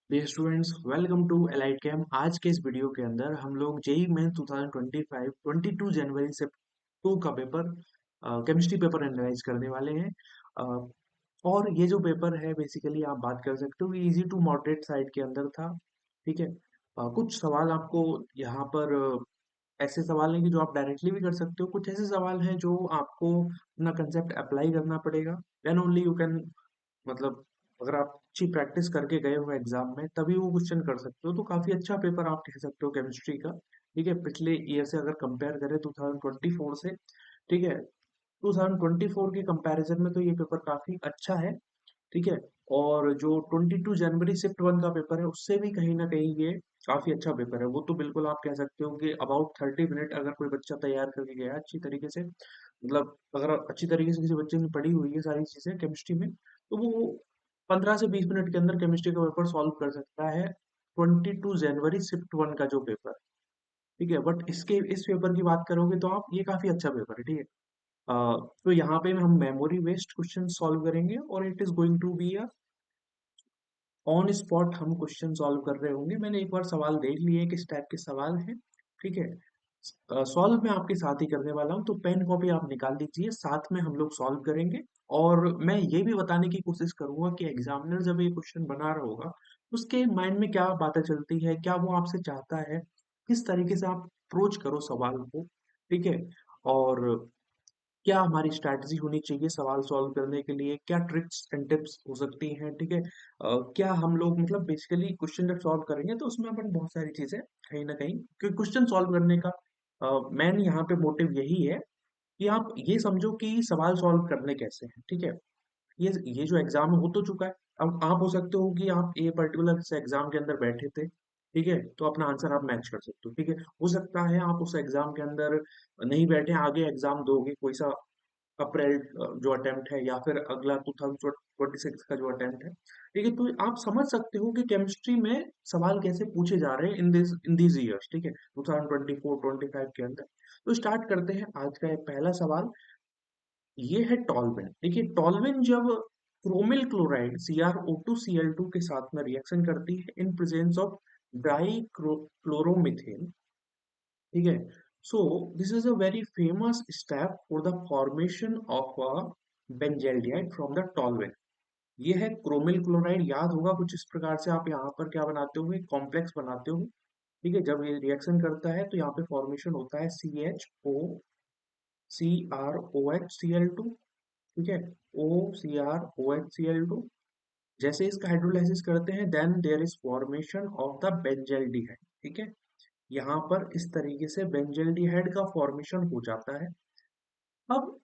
Dear students, welcome to Elite Cam. आज के इस वीडियो के अंदर हम लोग जेई मेंस 2025 22 जनवरी से 2 का पेपर केमिस्ट्री पेपर एनालाइज करने वाले हैं। अ, और ये जो पेपर है बेसिकली आप बात कर सकते हो कि इजी टू मॉडरेट साइड के अंदर था। ठीक है। कुछ सवाल आपको यहाँ पर ऐसे सवाल हैं कि जो आप डायरेक्टली भी कर सकते हो, कुछ ऐसे सवाल हैं जो आपको अपना कंसेप्ट अप्लाई करना पड़ेगा। देन ओनली यू कैन, मतलब अगर आप अच्छी प्रैक्टिस करके गए हो एग्जाम में तभी वो क्वेश्चन कर सकते हो। तो काफी अच्छा पेपर आप कह सकते हो केमिस्ट्री का। ठीक है, पिछले ईयर से अगर कंपेयर करें 2024 से। ठीक है, 2024 के कंपैरिजन में तो ये पेपर काफी अच्छा है। ठीक है। और जो 22 जनवरी शिफ्ट वन का पेपर है उससे भी कहीं ना कहीं ये काफी अच्छा पेपर है। वो तो बिल्कुल आप कह सकते हो कि अबाउट 30 मिनट अगर कोई बच्चा तैयार करके गया अच्छी तरीके से, मतलब अगर अच्छी तरीके से किसी बच्चे ने पढ़ी हुई है सारी चीजें केमिस्ट्री में, तो वो 15 से 20 मिनट के अंदर केमिस्ट्री का पेपर सॉल्व कर सकता है। 22 जनवरी शिफ्ट वन का जो पेपर। ठीक है, बट इसके इस पेपर की बात करोगे तो आप, ये काफी अच्छा पेपर है। ठीक है। तो यहाँ पे हम मेमोरी बेस्ड क्वेश्चन सॉल्व करेंगे और it is going to be a on spot. हम क्वेश्चन सॉल्व कर रहे होंगे। मैंने एक बार सवाल देख लिए किस टाइप के सवाल हैं। ठीक है। सॉल्व मैं आपके साथ ही करने वाला हूँ, तो पेन कॉपी आप निकाल लीजिए, साथ में हम लोग सॉल्व करेंगे। और मैं ये भी बताने की कोशिश करूंगा कि एग्जामिनर जब ये क्वेश्चन बना रहा होगा उसके माइंड में क्या बातें चलती है, क्या वो आपसे चाहता है, किस तरीके से आप अप्रोच करो सवाल को। ठीक है। और क्या हमारी स्ट्रैटेजी होनी चाहिए सवाल सॉल्व करने के लिए, क्या ट्रिक्स एंड टिप्स हो सकती हैं। ठीक है। क्या हम लोग, मतलब बेसिकली क्वेश्चन जब सॉल्व करेंगे तो उसमें अपन बहुत सारी चीजें कहीं ना कहीं, क्योंकि क्वेश्चन सॉल्व करने का मेन यहाँ पे मोटिव यही है कि आप ये समझो कि सवाल सॉल्व करने कैसे हैं। ठीक है। ये जो एग्जाम हो तो चुका है। अब आप हो सकते हो कि आप ये पर्टिकुलर से एग्जाम के अंदर बैठे थे। ठीक है, तो अपना आंसर आप मैच कर सकते हो। ठीक है, हो सकता है आप उस एग्जाम के अंदर नहीं बैठे, आगे एग्जाम दोगे कोई सा अप्रैल जो अटेम्प्ट है या फिर अगला 2026 का जो अटेम्प्ट है। ठीक है, तो आप समझ सकते हो कि केमिस्ट्री में सवाल कैसे पूछे जा रहे हैं इन दीज ईयर्स। ठीक है, 2024-25 के अंदर। तो स्टार्ट करते हैं आज का एक पहला सवाल। ये है टॉलवेन। देखिए, टॉलवेन जब क्रोमिल क्लोराइड CrO2Cl2 के साथ में रिएक्शन करती है in presence of dichloromethane. ठीक है। So this is a very famous step for the formation of a benzaldehyde from the toluene. ये है क्रोमिल क्लोराइड। याद होगा कुछ इस प्रकार से आप यहाँ पर क्या बनाते हो, कॉम्प्लेक्स बनाते हो। ठीक है, जब ये रिएक्शन करता है तो यहाँ पे फॉर्मेशन होता है CHO CrOH Cl2। ठीक है, OCrOH Cl2। जैसे इसका हाइड्रोलाइसिस करते हैं then there is formation of the benzaldehyde. ठीक है, यहाँ पर इस तरीके से बेंजेल्डिहाइड का फॉर्मेशन हो जाता है। अब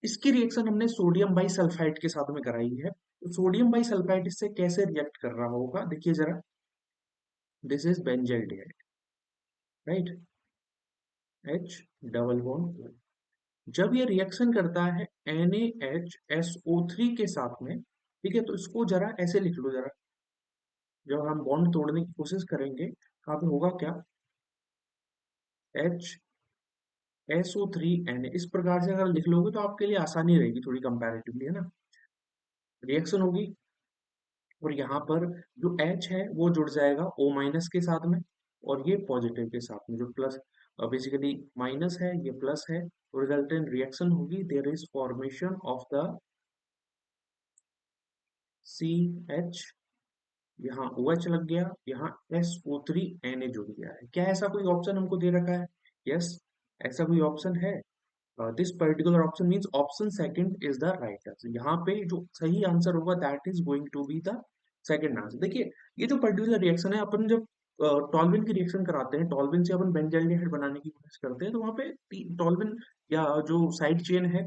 इसकी रिएक्शन हमने सोडियम बाई सल्फाइड के साथ में कराई है, तो सोडियम बाई सल्फाइड इससे कैसे रिएक्ट कर रहा होगा देखिए जरा। This is benzaldehyde, right, H double bond. जब ये रिएक्शन करता है NaHSO3 के साथ में, ठीक है, तो इसको जरा ऐसे लिख लो जरा। जब हम बॉन्ड तोड़ने की कोशिश करेंगे यहाँ पे होगा क्या, HSO3Na। इस प्रकार से अगर लिख लोगे तो आपके लिए आसानी रहेगी थोड़ी कंपैरेटिवली, है ना। रिएक्शन होगी और यहाँ पर जो H है वो जुड़ जाएगा O माइनस के साथ में, और ये पॉजिटिव के साथ में जो प्लस, बेसिकली माइनस है ये प्लस है, तो रिजल्टेंट रिएक्शन होगी। There is formation of the CH, यहाँ OH लग गया, यहाँ SO3Na जुड़ गया है। क्या ऐसा कोई ऑप्शन हमको दे रखा है? यस, ऐसा कोई ऑप्शन है। This particular option means option second is the right answer. यहाँ पे जो सही आंसर होगा that is going to be the second answer. देखिए, ये जो पर्टिकुलर रिएक्शन है, अपन जब टॉल्विन की रिएक्शन कराते हैं, टॉल्विन से अपन बेंजाइलडिहाइड बनाने की कोशिश करते हैं, तो वहाँ पे टॉल्विन या जो साइड चेन है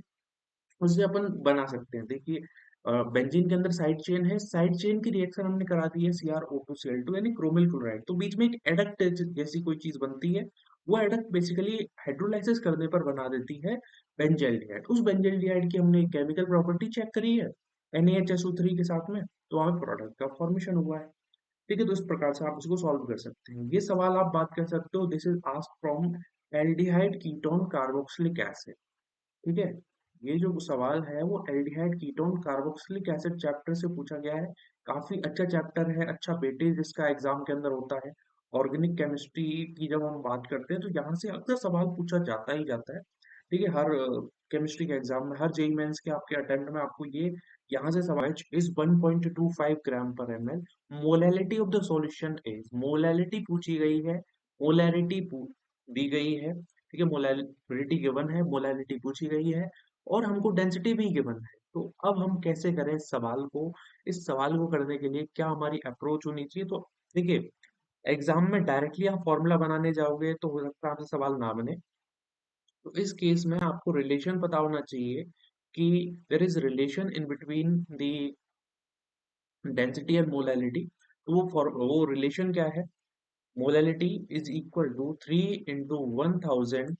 उससे अपन बना सकते हैं। देखिए, बेंजीन के अंदर साइड चेन है, साइड चेन की रिएक्शन हमने करा दी है CrO2Cl2 यानी क्रोमिल क्लोराइड, तो बीच में एक एडक्ट जैसी कोई चीज बनती है। वो एडक्ट बेसिकली हाइड्रोलाइसिस करने पर बना देती है बेंजाइलडिहाइड। उस बेंजाइलडिहाइड की हमने केमिकल प्रॉपर्टी चेक करी है NaHSO3 के साथ में, तो हमें प्रोडक्ट का फॉर्मेशन हुआ है। ठीक है, तो इस प्रकार से आप इसको सॉल्व कर सकते हैं। ये सवाल आप बात कर सकते हो, this is asked from aldehyde ketone carboxylic acid. ठीक है, ये जो सवाल है वो aldehyde ketone carboxylic acid chapter से पूछा गया है। काफी अच्छा चैप्टर है, अच्छा वेटेज इसका एग्जाम के अंदर होता है। ऑर्गेनिक केमिस्ट्री की जब हम बात करते हैं तो यहाँ से अक्सर सवाल पूछा जाता ही जाता है। ठीक है, हर केमिस्ट्री के एग्जाम में, हर जेई मेंस के आपके अटेम्प्ट में आपको ये यहाँ से सवाल इज 1.25 ग्राम पर ml। Molality of the solution is, molality पूछी गई है, मोलैरिटी दी गई है। ठीक है, मोलैलिटी गिवन है, मोलैलिटी पूछी गई है, और हमको डेंसिटी भी गिवन है। तो अब हम कैसे करें इस सवाल को? इस सवाल को करने के लिए क्या हमारी अप्रोच होनी चाहिए? तो देखिए, एग्जाम में डायरेक्टली आप फॉर्मूला बनाने जाओगे तो हो सकता है आपसे सवाल ना बने। तो इस केस में आपको रिलेशन पता होना चाहिए कि there is relation in between the density and molality. तो वो रिलेशन क्या है? Molality is equal to 3 into 1000,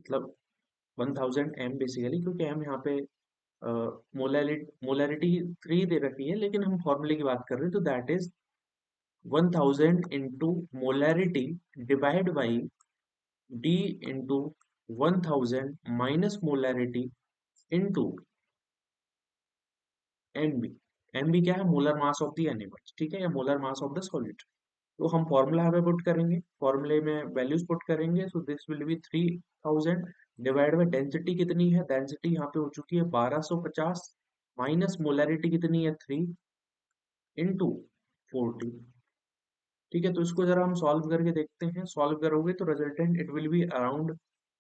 मतलब 1000 m बेसिकली, क्योंकि m यहाँ पे मोलैरिटी 3 दे रखी है, लेकिन हम फॉर्मूले की बात कर रहे हैं, तो that is 1000 into molarity divide by D into 1000 minus molarity into N B. N B क्या है? Molar mass of the animal, ठीक है, या molar mass of the solute. तो हम फॉर्मूला हमें पुट करेंगे, फॉर्मूले में वैल्यूज पुट करेंगे। So this will be 3000 divide by density कितनी है? डेंसिटी यहाँ पे हो चुकी है 1250, माइनस मोलैरिटी कितनी है? 3 इंटू 40। ठीक है, तो इसको जरा हम सॉल्व करके देखते हैं। सॉल्व करोगे तो resultant it will be around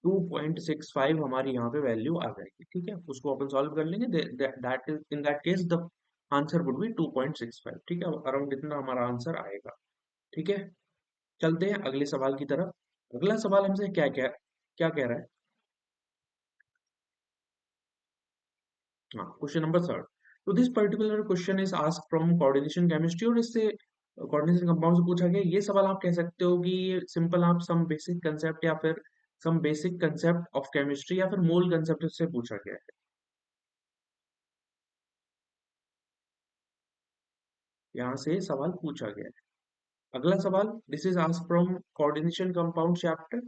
2.65 हमारी यहाँ पे वैल्यू आ जाएगी। ठीक है, उसको अपन सॉल्व कर लेंगे। That is in that case the answer would be 2.65। ठीक है, अराउंड इतना हमारा आंसर आएगा। ठीक है, चलते हैं अगले सवाल की तरफ। अगला सवाल हमसे क्या क्या क्या कह रहा है? हाँ, क्वेश्चन नंबर थर्ड। तो this particular question is asked from coordination chemistry, और इससे कोऑर्डिनेशन कंपाउंड से पूछा गया। ये सवाल आप कह सकते हो कि ये सिंपल, आप सम बेसिक कंसेप्ट या फिर some basic concept of chemistry या फिर मोल कंसेप्ट से पूछा गया है। यहाँ से सवाल पूछा गया है। अगला सवाल, this is asked from coordination compound chapter.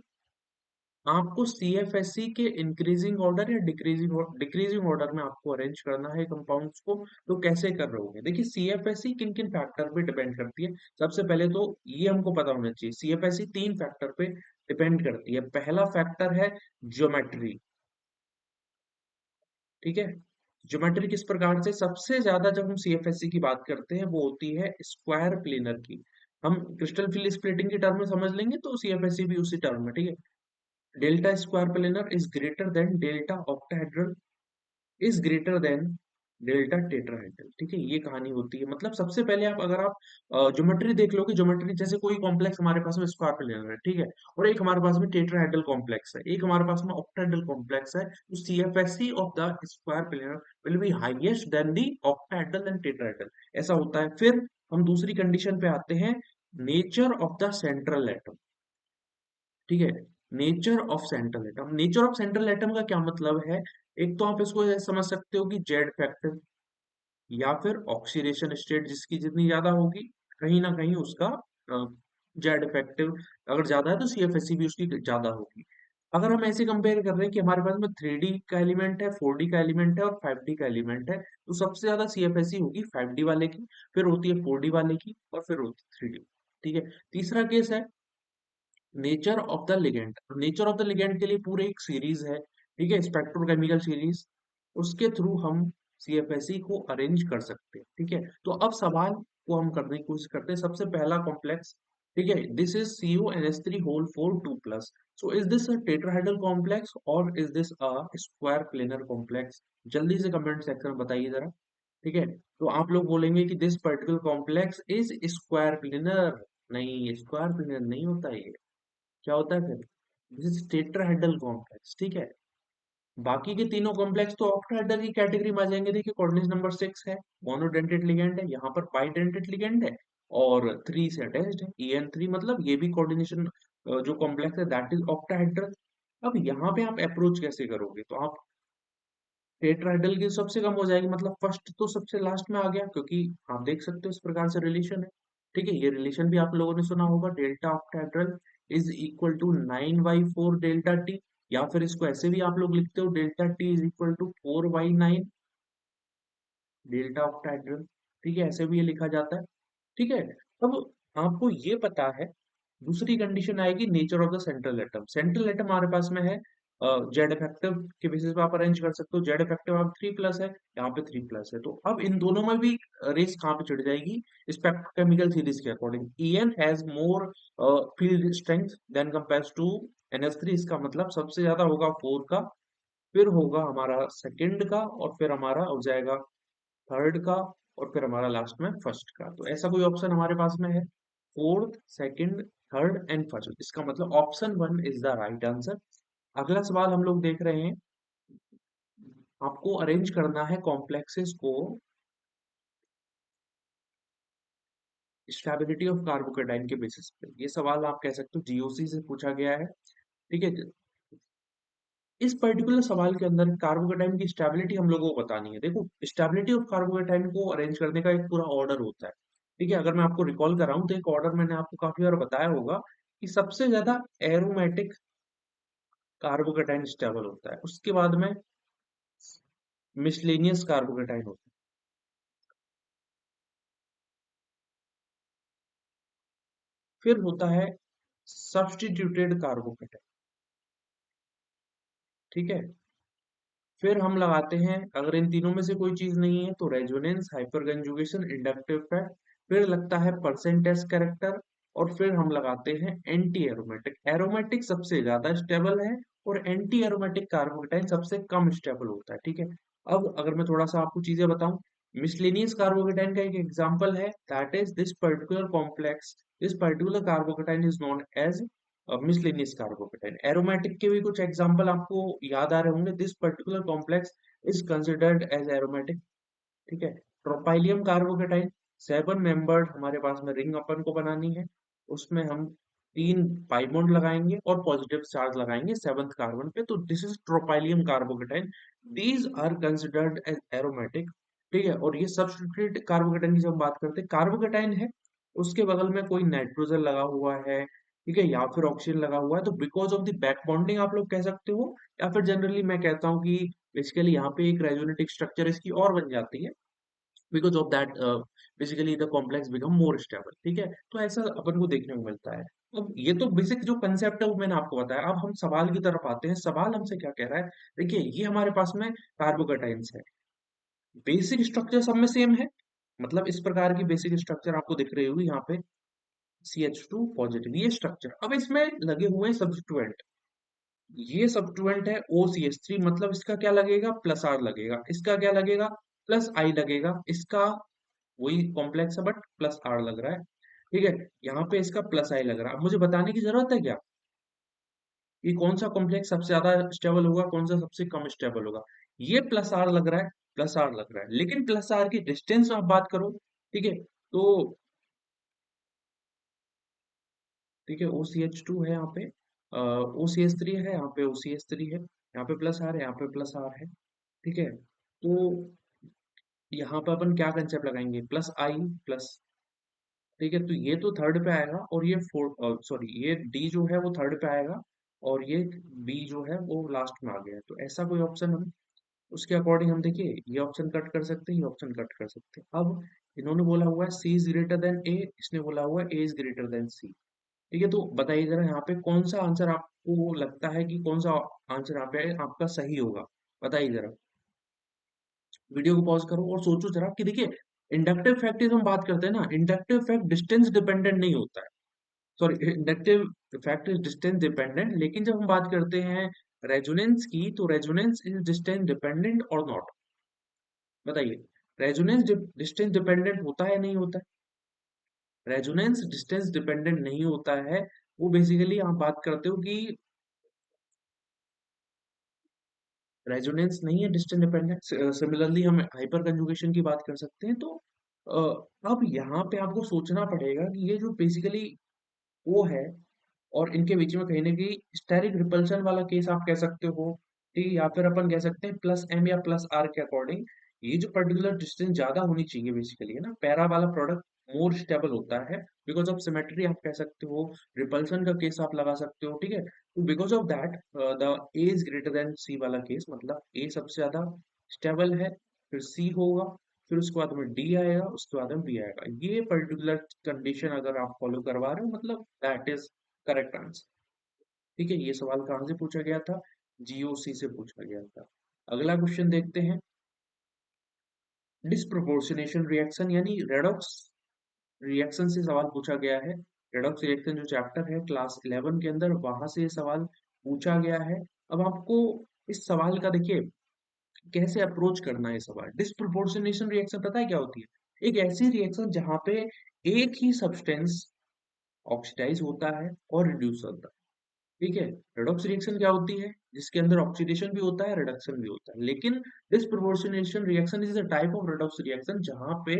आपको सीएफएससी के इंक्रीजिंग ऑर्डर या डिक्रीजिंग ऑर्डर में आपको अरेंज करना है कंपाउंड्स को। तो कैसे कर रहे होगे? देखिए, सीएफएससी किन किन फैक्टर पे डिपेंड करती है। सबसे पहले तो ये हमको पता होना चाहिए, सीएफएससी 3 फैक्टर पे डिपेंड करती है। पहला फैक्टर है ज्योमेट्री। ठीक है, ज्योमेट्री किस प्रकार से? सबसे ज्यादा जब हम सीएफएससी की बात करते हैं वो होती है स्क्वायर प्लेनर की। हम क्रिस्टल फिल स्प्लिटिंग की टर्म में समझ लेंगे तो सीएफएससी भी उसी टर्म में। ठीक है, delta square planar is greater then delta octahedral is greater then delta tetrahedral. ठीक है, ये कहानी होती है। मतलब सबसे पहले आप, अगर आप ज्योमेट्री देख लोगे, ज्योमेट्री जैसे कोई कॉम्प्लेक्स हमारे पास में स्क्वायर प्लेनर है, ठीक है, और एक हमारे पास में टेट्राहेड्रल कॉम्प्लेक्स है, एक हमारे पास में ऑक्टाहेड्रल कॉम्प्लेक्स है, तो CFSE of the square planar will be highest than the octahedral and tetrahedral. ऐसा होता है। फिर हम दूसरी कंडीशन पे आते हैं, nature of the central atom. ठीक है, nature of central atom. Nature of central atom का क्या मतलब है? एक तो आप इसको ऐसे समझ सकते हो कि जेड फैक्टर या फिर ऑक्सीडेशन स्टेट जिसकी जितनी ज्यादा होगी, कहीं ना कहीं उसका जेड इफेक्टिव अगर ज्यादा है तो सीएफएससी भी उसकी ज्यादा होगी। अगर हम ऐसे कंपेयर कर रहे हैं कि हमारे पास में 3D का एलिमेंट है, 4D का एलिमेंट है और 5D का एलिमेंट है, तो सबसे ज्यादा सीएफएससी होगी 5D वाले की, फिर होती है 4D वाले की, और फिर होती है 3D। ठीक है, तीसरा केस है nature of the ligand. Nature of the ligand के लिए पूरे एक सीरीज है, ठीक है, स्पेक्ट्रोकेमिकल सीरीज। उसके थ्रू हम सीएफएसई को अरेंज कर सकते हैं। ठीक है, तो अब सवाल को हम करने की कोशिश करते हैं। सबसे पहला कॉम्प्लेक्स, ठीक है, this is CuNH3 whole 4 2 plus. So is this a tetrahedral complex और is this a square planar complex? जल्दी से कमेंट सेक्शन में बताइए जरा। ठीक है, तो आप लोग बोलेंगे कि this particular complex is square planar. नहीं, स्क्वायर प्लेनर नहीं होता ये। क्या होता है फिर? This is tetrahedral complex. ठीक है, बाकी के तीनों कॉम्प्लेक्स तो ऑक्टाहेड्रल की कैटेगरी में आ जाएंगे। देखिए, कोऑर्डिनेशन नंबर 6 है, मोनोडेंटेट लिगेंड है, यहाँ पर बाइडेंटेट लिगेंड है, और 3 से अटैच्ड है, EN3, मतलब ये भी कोऑर्डिनेशन जो कॉम्प्लेक्स है दैट इज ऑक्टाहेड्रल। अब यहाँ पे आप अप्रोच कैसे करोगे? तो आप टेट्राहेड्रल की सबसे कम हो जाएगी, मतलब फर्स्ट तो सबसे लास्ट में आ गया, क्योंकि आप देख सकते हो इस प्रकार से रिलेशन है। ठीक है, ये रिलेशन भी आप लोगों ने सुना होगा, delta octahedral is equal to 9/4 delta T. या फिर इसको ऐसे भी आप लोग लिखते हो delta T is equal to 4/9 delta of tetrahedral. ठीक है, ऐसे भी ये लिखा जाता है। ठीक है, अब आपको ये पता है, दूसरी कंडीशन आएगी nature of the central atom. Central atom हमारे पास में है जेड इफेक्टिव के बेसिस पे आप अरेंज कर सकते हो। जेड इफेक्टिव आप 3+ है, यहाँ पे 3+ है, तो अब इन दोनों में भी रेस कहाँ पे चढ़ जाएगी, स्पेक्ट्रोकेमिकल सीरीज के according. En has more field strength than compares to NH3। इसका मतलब सबसे ज्यादा होगा 4 का, फिर होगा हमारा सेकंड का, और फिर हमारा हो जाएगा थर्ड का, और फिर हमारा लास्ट में फर्स्ट का। तो ऐसा कोई ऑप्शन हमारे पास में है, fourth, second, third and first. इसका मतलब option 1 is the right answer. अगला सवाल हम लोग देख रहे हैं, आपको अरेंज करना है कॉम्प्लेक्सेस को स्टेबिलिटी ऑफ कार्बोकेटाइन के बेसिस पे। ये सवाल आप कह सकते हो जीओसी से पूछा गया है। ठीक है, इस पर्टिकुलर सवाल के अंदर कार्बोकेटाइन की स्टेबिलिटी हम लोगों को बतानी है। देखो, स्टेबिलिटी ऑफ कार्बोकेटाइन को अरेंज करने का एक पूरा ऑर्डर होता है। ठीक है, अगर मैं आपको रिकॉल कराऊं तो एक ऑर्डर मैंने आपको काफी बार बताया होगा कि सबसे ज्यादा एरोमेटिक कार्बोकेटाइन स्टेबल होता है, उसके बाद में मिसलेनियस कार्बोकेटाइन होता है, फिर होता है सब्स्टिट्यूटेड कार्बोकेटाइन। ठीक है, फिर हम लगाते हैं, अगर इन तीनों में से कोई चीज नहीं है तो resonance, hyper conjugation, inductive effect, फिर लगता है परसेंटेज कैरेक्टर, और फिर हम लगाते हैं एंटी एरोमेटिक। एरोमेटिक सबसे ज्यादा स्टेबल है और एंटी एरोमेटिक कार्बोकेटाइन सबसे कम स्टेबल होता है। ठीक है, अब अगर मैं थोड़ा सा आपको चीजें बताऊं, मिसलेनियस कार्बोकेटाइन का एक एग्जांपल है, that is this particular complex, this particular carbocation is known as miscellaneous carbocation. Aromatic के भी कुछ एग्जांपल आपको याद आ रहे होंगे, this particular complex is considered as aromatic. ठीक है, ट्रोपाइलियम कार्बोकेटाइन, 7 मेंबर्ड हमारे पास में रिंग अपन को बनानी है, उसमें हम 3 पाई बॉन्ड लगाएंगे और पॉजिटिव चार्ज लगाएंगे 7th कार्बन पे, तो this is tropylium carbocation. These are considered as aromatic. ठीक है, और ये सब्स्टिट्यूटेड कार्बोकेटाइन की जब हम बात करते हैं, कार्बोकेटाइन है, उसके बगल में कोई नाइट्रोजन लगा हुआ है, ठीक है, या फिर ऑक्सीजन लगा हुआ है, तो because of the back bonding आप लोग कह सकते हो, या फिर जनरली मैं कहता हूँ कि बेसिकली यहाँ पे एक रेजोनेटिक स्ट्रक्चर इसकी और बन जाती है, because of that basically the complex become more stable. ठीक है, तो ऐसा अपन को देखने को मिलता है। अब ये तो बेसिक जो कंसेप्ट है वो मैंने आपको बताया, अब हम सवाल की तरफ आते हैं। सवाल हमसे क्या कह रहा है, देखिए ये हमारे पास में कार्बोकेटाइंस है, बेसिक स्ट्रक्चर सब में सेम है, मतलब इस प्रकार की बेसिक स्ट्रक्चर आपको दिख रही होगी यहाँ पे, CH2 पॉजिटिव ये स्ट्रक्चर। अब इसमें लगे हुए हैं सब्स्टिट्यूएंट, ये सब्स्टिट्यूएंट है OCH3, मतलब इसका क्या लगेगा, प्लस R लगेगा, इसका क्या लगेगा, प्लस I लगेगा, इसका वही कॉम्प्लेक्स है बट प्लस R लग रहा है। ठीक है, यहाँ पे इसका प्लस I लग रहा है। अब मुझे बताने की जरूरत है क्या कि कौन सा कॉम्प्लेक्स सबसे ज्यादा स्टेबल होगा, कौन सा सबसे कम स्टेबल होगा। ये प्लस R लग रहा है, प्लस R लग रहा है, लेकिन प्लस R की डिस्टेंस में आप बात करो, ठीक है, तो ठीक है, OCH2 है यहाँ पे, OCH3 है यहाँ पे, OCH3 है यहाँ पे, प्लस R है यहाँ पे, प्लस R है। ठीक है, तो यहाँ पे अपन क्या कंसेप्ट लगाएंगे, प्लस आई प्लस। ठीक है, तो ये तो थर्ड पे आएगा, और ये फोर्थ, सॉरी ये डी जो है वो थर्ड पे आएगा, और ये बी जो है वो लास्ट में आ गया है। तो ऐसा कोई ऑप्शन हम उसके अकॉर्डिंग हम देखिए, ये ऑप्शन कट कर सकते हैं, ये ऑप्शन कट कर सकते हैं। अब इन्होंने बोला हुआ है सी इज ग्रेटर देन ए, इसने बोला हुआ है ए इज ग्रेटर देन सी। ठीक है, तो बताइए जरा यहाँ पे कौन सा आंसर आपको लगता है कि कौन सा आंसर यहाँ पे आपका सही होगा, बताइए जरा। वीडियो को पॉज करो और सोचो जरा कि देखिए, इंडक्टिव फैक्ट की हम बात करते हैं ना, इंडक्टिव फैक्ट डिस्टेंस डिपेंडेंट नहीं होता है, sorry inductive fact is distance dependent, लेकिन जब हम बात करते हैं रेजोनेंस की, तो रेजोनेंस इज डिस्टेंस डिपेंडेंट और नॉट, बताइए। रेजोनेंस डिस्टेंस डिपेंडेंट होता है नहीं होता है, रेजोनेंस डिस्टेंस डिपेंडेंट नहीं होता है। वो बेसिकली आप बात करते हो कि रेजोनेंस नहीं है डिस्टेंस डिपेंडेंट। सिमिलरली हम हाइपर कंजुगेशन की बात कर सकते हैं। तो अब यहाँ पे आपको सोचना पड़ेगा कि ये जो बेसिकली वो है, और इनके बीच में कहीं ना कहीं स्टेरिक रिपल्शन वाला केस आप कह सकते हो, ठीक है, या फिर अपन कह सकते हैं प्लस एम या प्लस आर के अकॉर्डिंग ये जो पर्टिकुलर डिस्टेंस ज्यादा होनी चाहिए, बेसिकली है ना, पैरा वाला प्रोडक्ट मोर स्टेबल होता है, बिकॉज ऑफ सिमेट्री आप कह सकते हो, रिपल्शन का केस आप लगा सकते हो। ठीक है, because of that the A is greater than C वाला केस, मतलब ए सबसे ज्यादा स्टेबल है, फिर सी होगा, फिर उसके बाद में डी आएगा, उसके बाद में बी आएगा। ये पर्टिकुलर कंडीशन अगर आप फॉलो करवा रहे हो, मतलब दैट इज करेक्ट आंसर। ठीक है, ये सवाल कहाँ से पूछा गया था? जीओसी से पूछा गया था। अगला क्वेश्चन देखते हैं। डिस्प्रोपोर्शनेशन रिएक्शन यानी रेडॉक्स रिएक्शन से सवाल पूछा गया है। रेडॉक्स रिएक्शन जो चैप्टर है क्लास 11 के अंदर, वहां से ये सवाल पूछा गया है। अब आपको इस सवाल का देखिए कैसे अप्रोच करना है। सवाल डिस्प्रोपोर्शनेशन रिएक्शन पता है क्या होती है? एक ऐसी रिएक्शन जहां पे एक ही सब्सटेंस ऑक्सीडाइज होता है और रिड्यूस होता है। ठीक है, रेडॉक्स रिएक्शन क्या होती है? जिसके अंदर ऑक्सीडेशन भी होता है, रिडक्शन भी होता है। लेकिन disproportionation reaction is a type of redox reaction जहां पे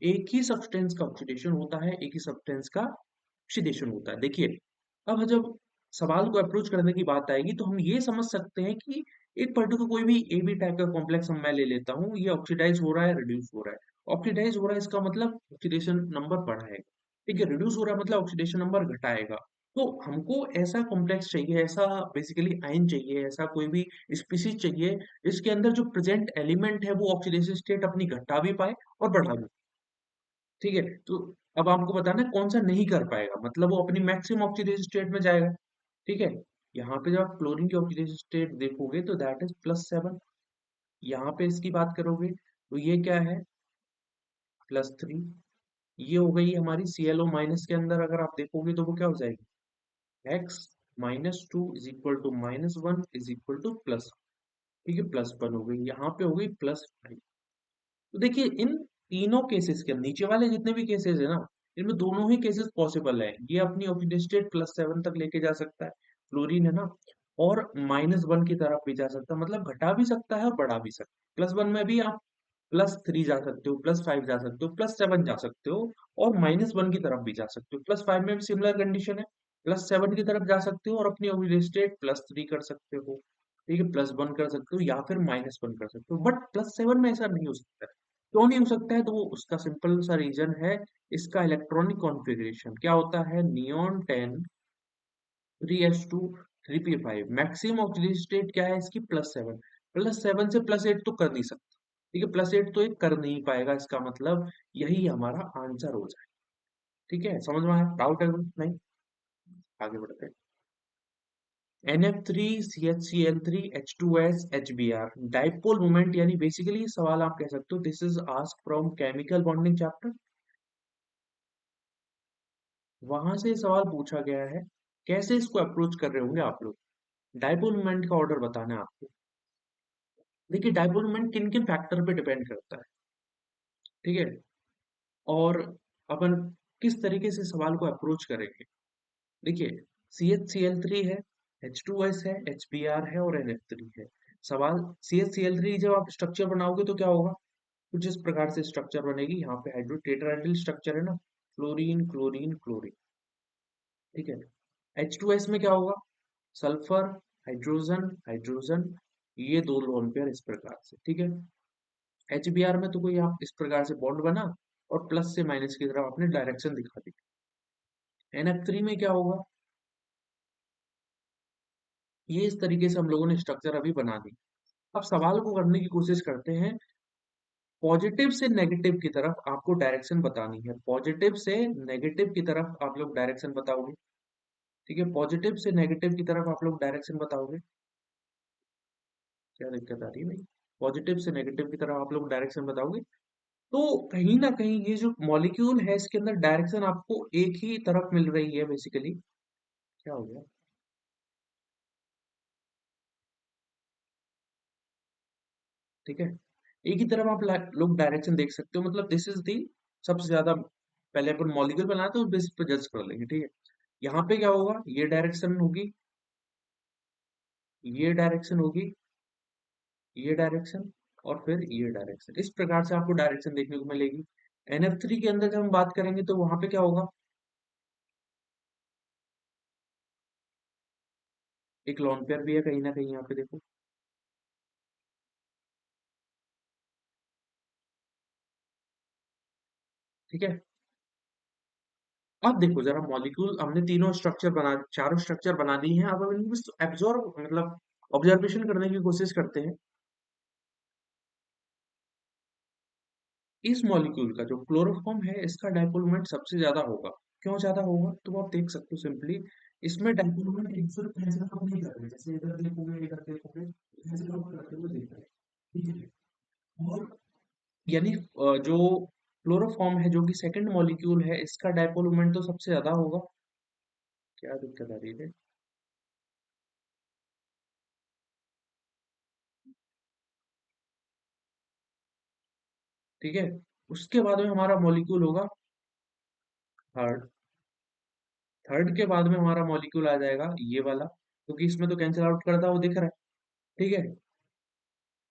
एक ही सब्सटेंस का ऑक्सीडेशन होता है, एक ही सब्सटेंस का ऑक्सीडेशन होता है। देखिए, अब जब सवाल को अप्रोच करने की बात आएगी तो हम ये समझ सकते हैं कि एक पर्टिकुलर कोई भी ए बी टाइप का कॉम्प्लेक्स हम मैं ले लेता हूँ, ये ऑक्सीडाइज हो रहा है, रिड्यूस हो रहा है। ऑक्सीडाइज हो रहा है इसका मतलब ऑक्सीडेशन नंबर बढ़ाएगा। ठीक है, रिड्यूस हो रहा है मतलब ऑक्सीडेशन नंबर घटाएगा। तो हमको ऐसा कॉम्प्लेक्स चाहिए, ऐसा बेसिकली आयन चाहिए, ऐसा कोई भी स्पीशीज चाहिए जिसके अंदर जो प्रेजेंट एलिमेंट है वो ऑक्सीडेशन स्टेट अपनी घटा भी पाए और बढ़ा भी। ठीक है, तो अब आपको बताना है कौन सा नहीं कर पाएगा, मतलब वो अपनी मैक्सिमम ऑक्सीडेशन स्टेट में जाएगा। ठीक है, यहाँ पे जब आप क्लोरीन की ऑक्सीडेशन स्टेट देखोगे तो दैट इज +7। यहाँ पे इसकी बात करोगे तो ये क्या है? +3। ये हो गई हमारी ClO माइनस के अंदर अगर आप देखोगे तो वो क्या हो जाएगी? x-2 is equal to -1 is equal to plus. ठीक है, +1 हो गई, यहाँ पे हो गई +5। तो देखिए इन तीनों केसेस के नीचे वाले जितने भी केसेस है ना, इनमें दोनों ही केसेस पॉसिबल है। ये अपनी ऑक्सीडेशन स्टेट +7 तक लेके जा सकता है, फ्लोरीन है ना, और -1 की तरफ भी जा सकता है, मतलब घटा भी सकता है और बढ़ा भी सकता है। +1 में भी आप +3 जा सकते हो, +5 जा सकते हो, +7 जा सकते हो, और -1 की तरफ भी जा सकते हो। +5 में भी सिमिलर कंडीशन है, +7 की तरफ जा सकते हो और अपनी ऑक्सीडेशन स्टेट +3 कर सकते हो। ठीक है, +1 कर सकते हो या फिर -1 कर सकते हो, बट +7 में ऐसा नहीं हो सकता है। क्यों नहीं हो सकता है? तो वो उसका सिंपल सा रीजन है, इसका इलेक्ट्रॉनिक कॉन्फ़िगरेशन क्या होता है? Neon 10 3s2 3p5। Maximum oxidation state क्या है इसकी? +7। +7 से +8 तो कर नहीं सकता। ठीक है, +8 तो ये कर नहीं पाएगा, इसका मतलब यही हमारा आंसर हो जाए। ठीक है, समझ में आया? डाउट है कोई? नहीं? आगे बढ़ते हैं। NF3CHCl3H2S HBr डाइपोल मोमेंट, यानी बेसिकली सवाल आप कह सकते हो this is ask from chemical bonding chapter. वहां से सवाल पूछा गया है। कैसे इसको अप्रोच कर रहे होंगे आप लोग? डाइपोल मोमेंट का ऑर्डर बताना है आपको। देखिए, डाइपोल मोमेंट किन किन फैक्टर पे डिपेंड करता है। ठीक है, और अपन किस तरीके से सवाल को अप्रोच करेंगे। देखिए, CHCl3 है, H2S है, HBr है और NF3 है। सवाल CHCl3 जब आप स्ट्रक्चर बनाओगे तो क्या होगा? कुछ इस प्रकार से स्ट्रक्चर बनेगी। यहाँ पे हाइड्रो टेट्राहेड्रल स्ट्रक्चर है ना, फ्लोरीन क्लोरीन क्लोरीन। ठीक है, H2S में क्या होगा? सल्फर, हाइड्रोजन हाइड्रोजन, ये दो लोन पेयर इस प्रकार से। ठीक है, HBr में तो कोई आप इस प्रकार से बॉन्ड बना और प्लस से माइनस की तरफ आपने डायरेक्शन दिखा दी। NF3 में क्या होगा? ये इस तरीके से हम लोगों ने स्ट्रक्चर अभी बना दी। अब सवाल को करने की कोशिश करते हैं। पॉजिटिव से नेगेटिव की तरफ आपको डायरेक्शन बतानी है, पॉजिटिव से नेगेटिव की तरफ आप लोग डायरेक्शन बताओगे। ठीक है, पॉजिटिव से नेगेटिव की तरफ आप लोग डायरेक्शन बताओगे। क्या दिक्कत आ रही है भाई? पॉजिटिव से नेगेटिव की तरफ आप लोग डायरेक्शन बताओगे। तो कहीं ना कहीं ये जो मॉलिक्यूल है इसके अंदर डायरेक्शन आपको एक ही तरफ मिल रही है बेसिकली। क्या हो गया? ठीक है, एक ही तरफ आप लोग डायरेक्शन देख सकते हो, मतलब दिस इज दी सबसे ज्यादा। पहले अपन मॉलिक्यूल बनाते हैं तो बेसिस पे जज कर लेंगे। ठीक है, यहाँ पे क्या होगा? ये डायरेक्शन होगी, ये डायरेक्शन होगी, ये डायरेक्शन, और फिर ये डायरेक्शन। इस प्रकार से आपको डायरेक्शन देखने को मिलेगी। NF3 के अंदर जब हम बात करेंगे तो वहां पे क्या होगा? एक लॉन पेयर भी है कहीं ना कहीं, यहाँ पे देखो। ठीक है, अब देखो जरा, मॉलिक्यूल हमने तीनों स्ट्रक्चर बना, चारों स्ट्रक्चर बना दी हैं, अब हम इनको एब्जॉर्ब मतलब ऑब्जर्वेशन करने की कोशिश करते हैं। इस मॉलिक्यूल का जो क्लोरोफॉर्म है, इसका डायपोल मोमेंट सबसे ज्यादा होगा। क्यों ज्यादा होगा, तो आप देख सकते हो सिंपली, इसमें डायपोल मोमेंट एक सिर्फ ऐसे आप नहीं कर रहे, जैसे इधर देखोगे ऐसे लोग करते हुए देख रहे हैं, ठीक है। और यानी जो क्लोरोफॉर्म है, जो कि सेकंड मॉलिक्यूल है, इसका डायपोल मोमेंट तो सबसे ज्यादा होगा। क्या दिक्कत आ रही है? ठीक है। उसके बाद में हमारा मॉलिक्यूल होगा थर्ड। थर्ड के बाद में हमारा मॉलिक्यूल आ जाएगा ये वाला, क्योंकि इसमें तो कैंसिल आउट करता हुआ दिख रहा है। ठीक है,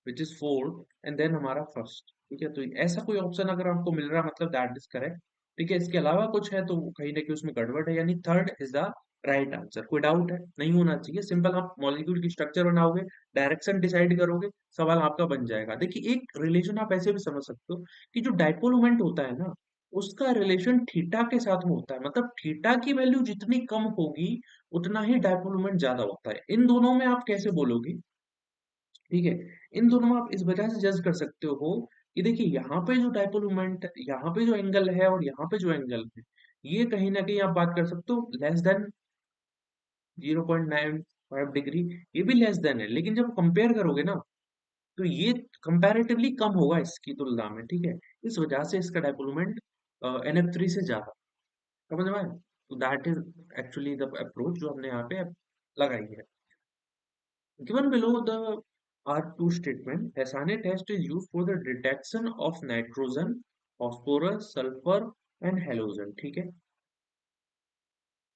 which is fourth, and then हमारा फर्स्ट। ठीक है, तो ऐसा कोई ऑप्शन अगर आपको मिल रहा है, मतलब दैट इज करेक्ट। ठीक है, इसके अलावा कुछ है तो कहीं ना कहीं उसमें गड़बड़ है, यानी third is the right answer. कोई डाउट है? नहीं होना चाहिए। सिंपल, आप मॉलिक्यूल की स्ट्रक्चर बनाओगे, डायरेक्शन डिसाइड करोगे, सवाल आपका बन जाएगा। देखिए, एक रिलेशन आप ऐसे भी समझ सकते हो कि जो डाइपोल मोमेंट होता है ना, उसका रिलेशन थीटा के साथ में होता है। मतलब थीटा की वैल्यू जितनी कम होगी, उतना ही डाइपोल मोमेंट ज्यादा होता है। इन दोनों में आप कैसे बोलोगे? ठीक है, इन दोनों में आप इस वजह से जज कर सकते हो कि देखिए, यहाँ पे जो डाइपोल मोमेंट, यहाँ पे जो एंगल है और यहाँ पे जो एंगल है, ये कहीं ना कहीं आप बात कर सकते हो लेस देन 0.95 डिग्री। ये भी लेस देन है, लेकिन जब कंपेयर करोगे ना, तो ये कंपैरेटिवली कम होगा इसकी तुलना में। ठीक है, इस वजह से इसका डाइपोल मोमेंट NF3 से ज्यादा। समझ में आया? तो that is actually the approach जो हमने यहाँ पे लगाई है। Given below the R2 statement, Hessian test is used for the detection of nitrogen, phosphorus, sulfur and halogen. ठीक है,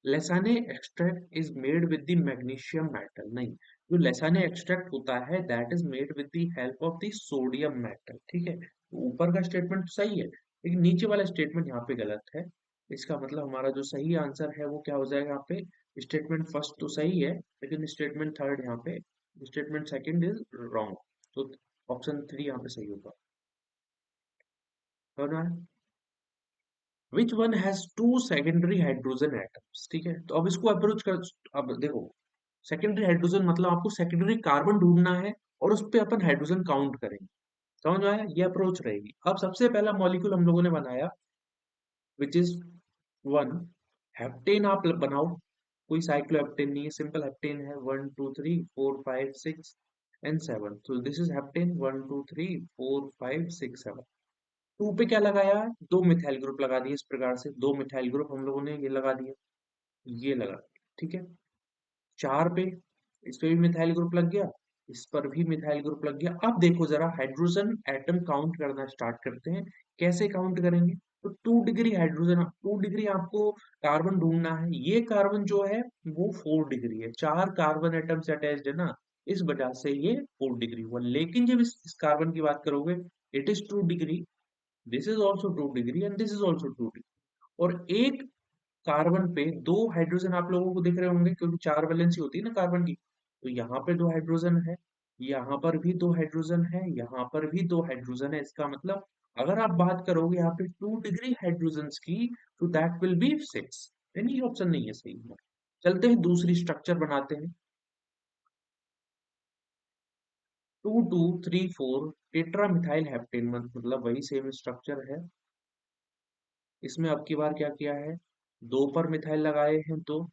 लेसाने extract is made with the magnesium metal. नहीं, जो लेसाने एक्सट्रैक्ट होता है that is made with the help of the sodium metal. ठीक है, तो ऊपर का स्टेटमेंट तो सही है, लेकिन नीचे वाला स्टेटमेंट यहाँ पे गलत है। इसका मतलब हमारा जो सही आंसर है वो क्या हो जाएगा यहाँ पे? स्टेटमेंट फर्स्ट तो सही है, लेकिन स्टेटमेंट थर्ड यहाँ पे, स्टेटमेंट सेकंड इज रॉन्ग। तो ऑप्शन 3 यहाँ पे सही होगा। समझ में आया? Which one has two secondary hydrogen atoms. ठीक है, तो अब इसको अप्रोच कर। अब देखो, सेकेंडरी हाइड्रोजन मतलब आपको सेकेंडरी कार्बन ढूंढना है और उस पे अपन हाइड्रोजन काउंट करेंगे। समझ में आया? ये अप्रोच रहेगी। अब सबसे पहला मॉलिक्यूल हम लोगों ने बनाया, विच इज वन हेप्टेन। आप बनाओ, कोई साइक्लोहेप्टेन नहीं है, सिंपल हेप्टेन है। 1 2 3 4 5 6 एंड 7, तो दिस इज हेप्टेन। 1 2 3 4 5 6 7। टू पे क्या लगाया है? दो मिथाइल ग्रुप लगा दिए। इस प्रकार से दो मिथाइल ग्रुप हम लोगों ने ये लगा दिया, ये लगा दिया। ठीक है, 4 पे, इस पे भी मिथाइल ग्रुप लग गया, इस पर भी मिथाइल ग्रुप लग गया। अब देखो जरा, हाइड्रोजन एटम काउंट करना स्टार्ट करते हैं। कैसे काउंट करेंगे? तो 2 डिग्री हाइड्रोजन, 2 डिग्री आपको कार्बन ढूंढना है। ये कार्बन जो है वो 4 डिग्री है, 4 कार्बन एटम से अटैच्ड है ना, इस वजह से ये 4 डिग्री हुआ। लेकिन जब इस कार्बन की बात करोगे, it is 2 degree, this is also 2 degree and this is also 2 degree. और एक कार्बन पे दो हाइड्रोजन आप लोगों को दिख रहे होंगे, क्योंकि 4 वैलेंसी होती है ना कार्बन की। तो यहाँ पे दो हाइड्रोजन है, यहाँ पर भी दो हाइड्रोजन है, यहाँ पर भी दो हाइड्रोजन है। इसका मतलब अगर आप बात करोगे यहाँ पे 2 डिग्री हाइड्रोजन की, तो दैट विल बी 6। यानी ऑप्शन नहीं है सही है। चलते हैं दूसरी स्ट्रक्चर बनाते हैं। 2 2 3 4 टेट्रा मिथाइल हेप्टेन, मतलब वही सेम स्ट्रक्चर है। इसमें अब की बार क्या किया है? दो पर मिथाइल लगाए हैं, तो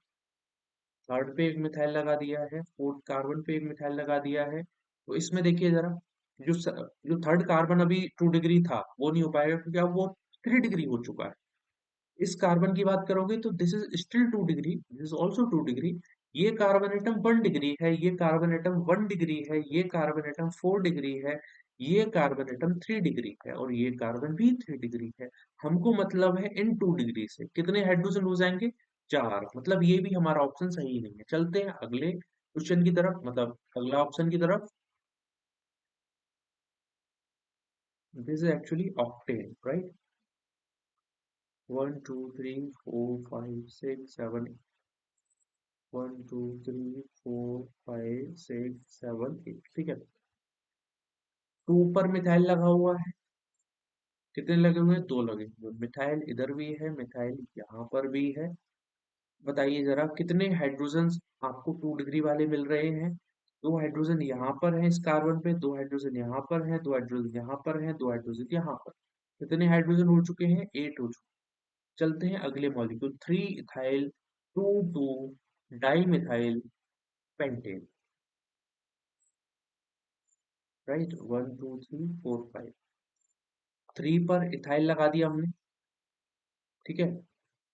थर्ड पे एक मिथाइल लगा दिया है, फोर्थ कार्बन पे एक मिथाइल लगा दिया है। तो इसमें देखिए जरा, जो थर्ड कार्बन अभी 2 डिग्री था वो नहीं हो पाएगा, क्योंकि अब वो 3 डिग्री हो चुका है। इस कार्बन की बात करोगे तो this is still 2 degree, this is also 2 degree. ये कार्बन एटम 1 डिग्री है, ये कार्बन एटम 1 डिग्री है, ये कार्बन एटम 4 डिग्री है, ये कार्बन एटम 3 डिग्री है, और ये कार्बन भी 3 डिग्री है। हमको मतलब है इन 2 डिग्री से कितने हाइड्रोजन हो जाएंगे? 4। मतलब ये भी हमारा ऑप्शन सही नहीं है। चलते हैं अगले क्वेश्चन की तरफ, मतलब अगला ऑप्शन की तरफ। This is actually octane, right? 1 2 3 4 5 6 7, 1 2 3 4 5 6 7 8। ठीक है, टू पर मिथाइल लगा हुआ है, कितने लगे हुए हैं? 2 लगे हुए। मिथाइल इधर भी है, मिथाइल यहाँ पर भी है। बताइए जरा कितने हाइड्रोजन्स आपको 2 डिग्री वाले मिल रहे हैं? 2 हाइड्रोजन यहाँ पर है इस कार्बन पे, 2 हाइड्रोजन यहाँ पर है, 2 हाइड्रोजन यहाँ पर है, 2 हाइड्रोजन यहाँ पर। कितने हाइड्रोजन हो चुके हैं? 8 हो चुके। चलते हैं अगले molecule, 3 ethyl 2 di methyl pentane. Right, 1 2 3 4 5। 3 पर इथाइल लगा दिया हमने, ठीक है।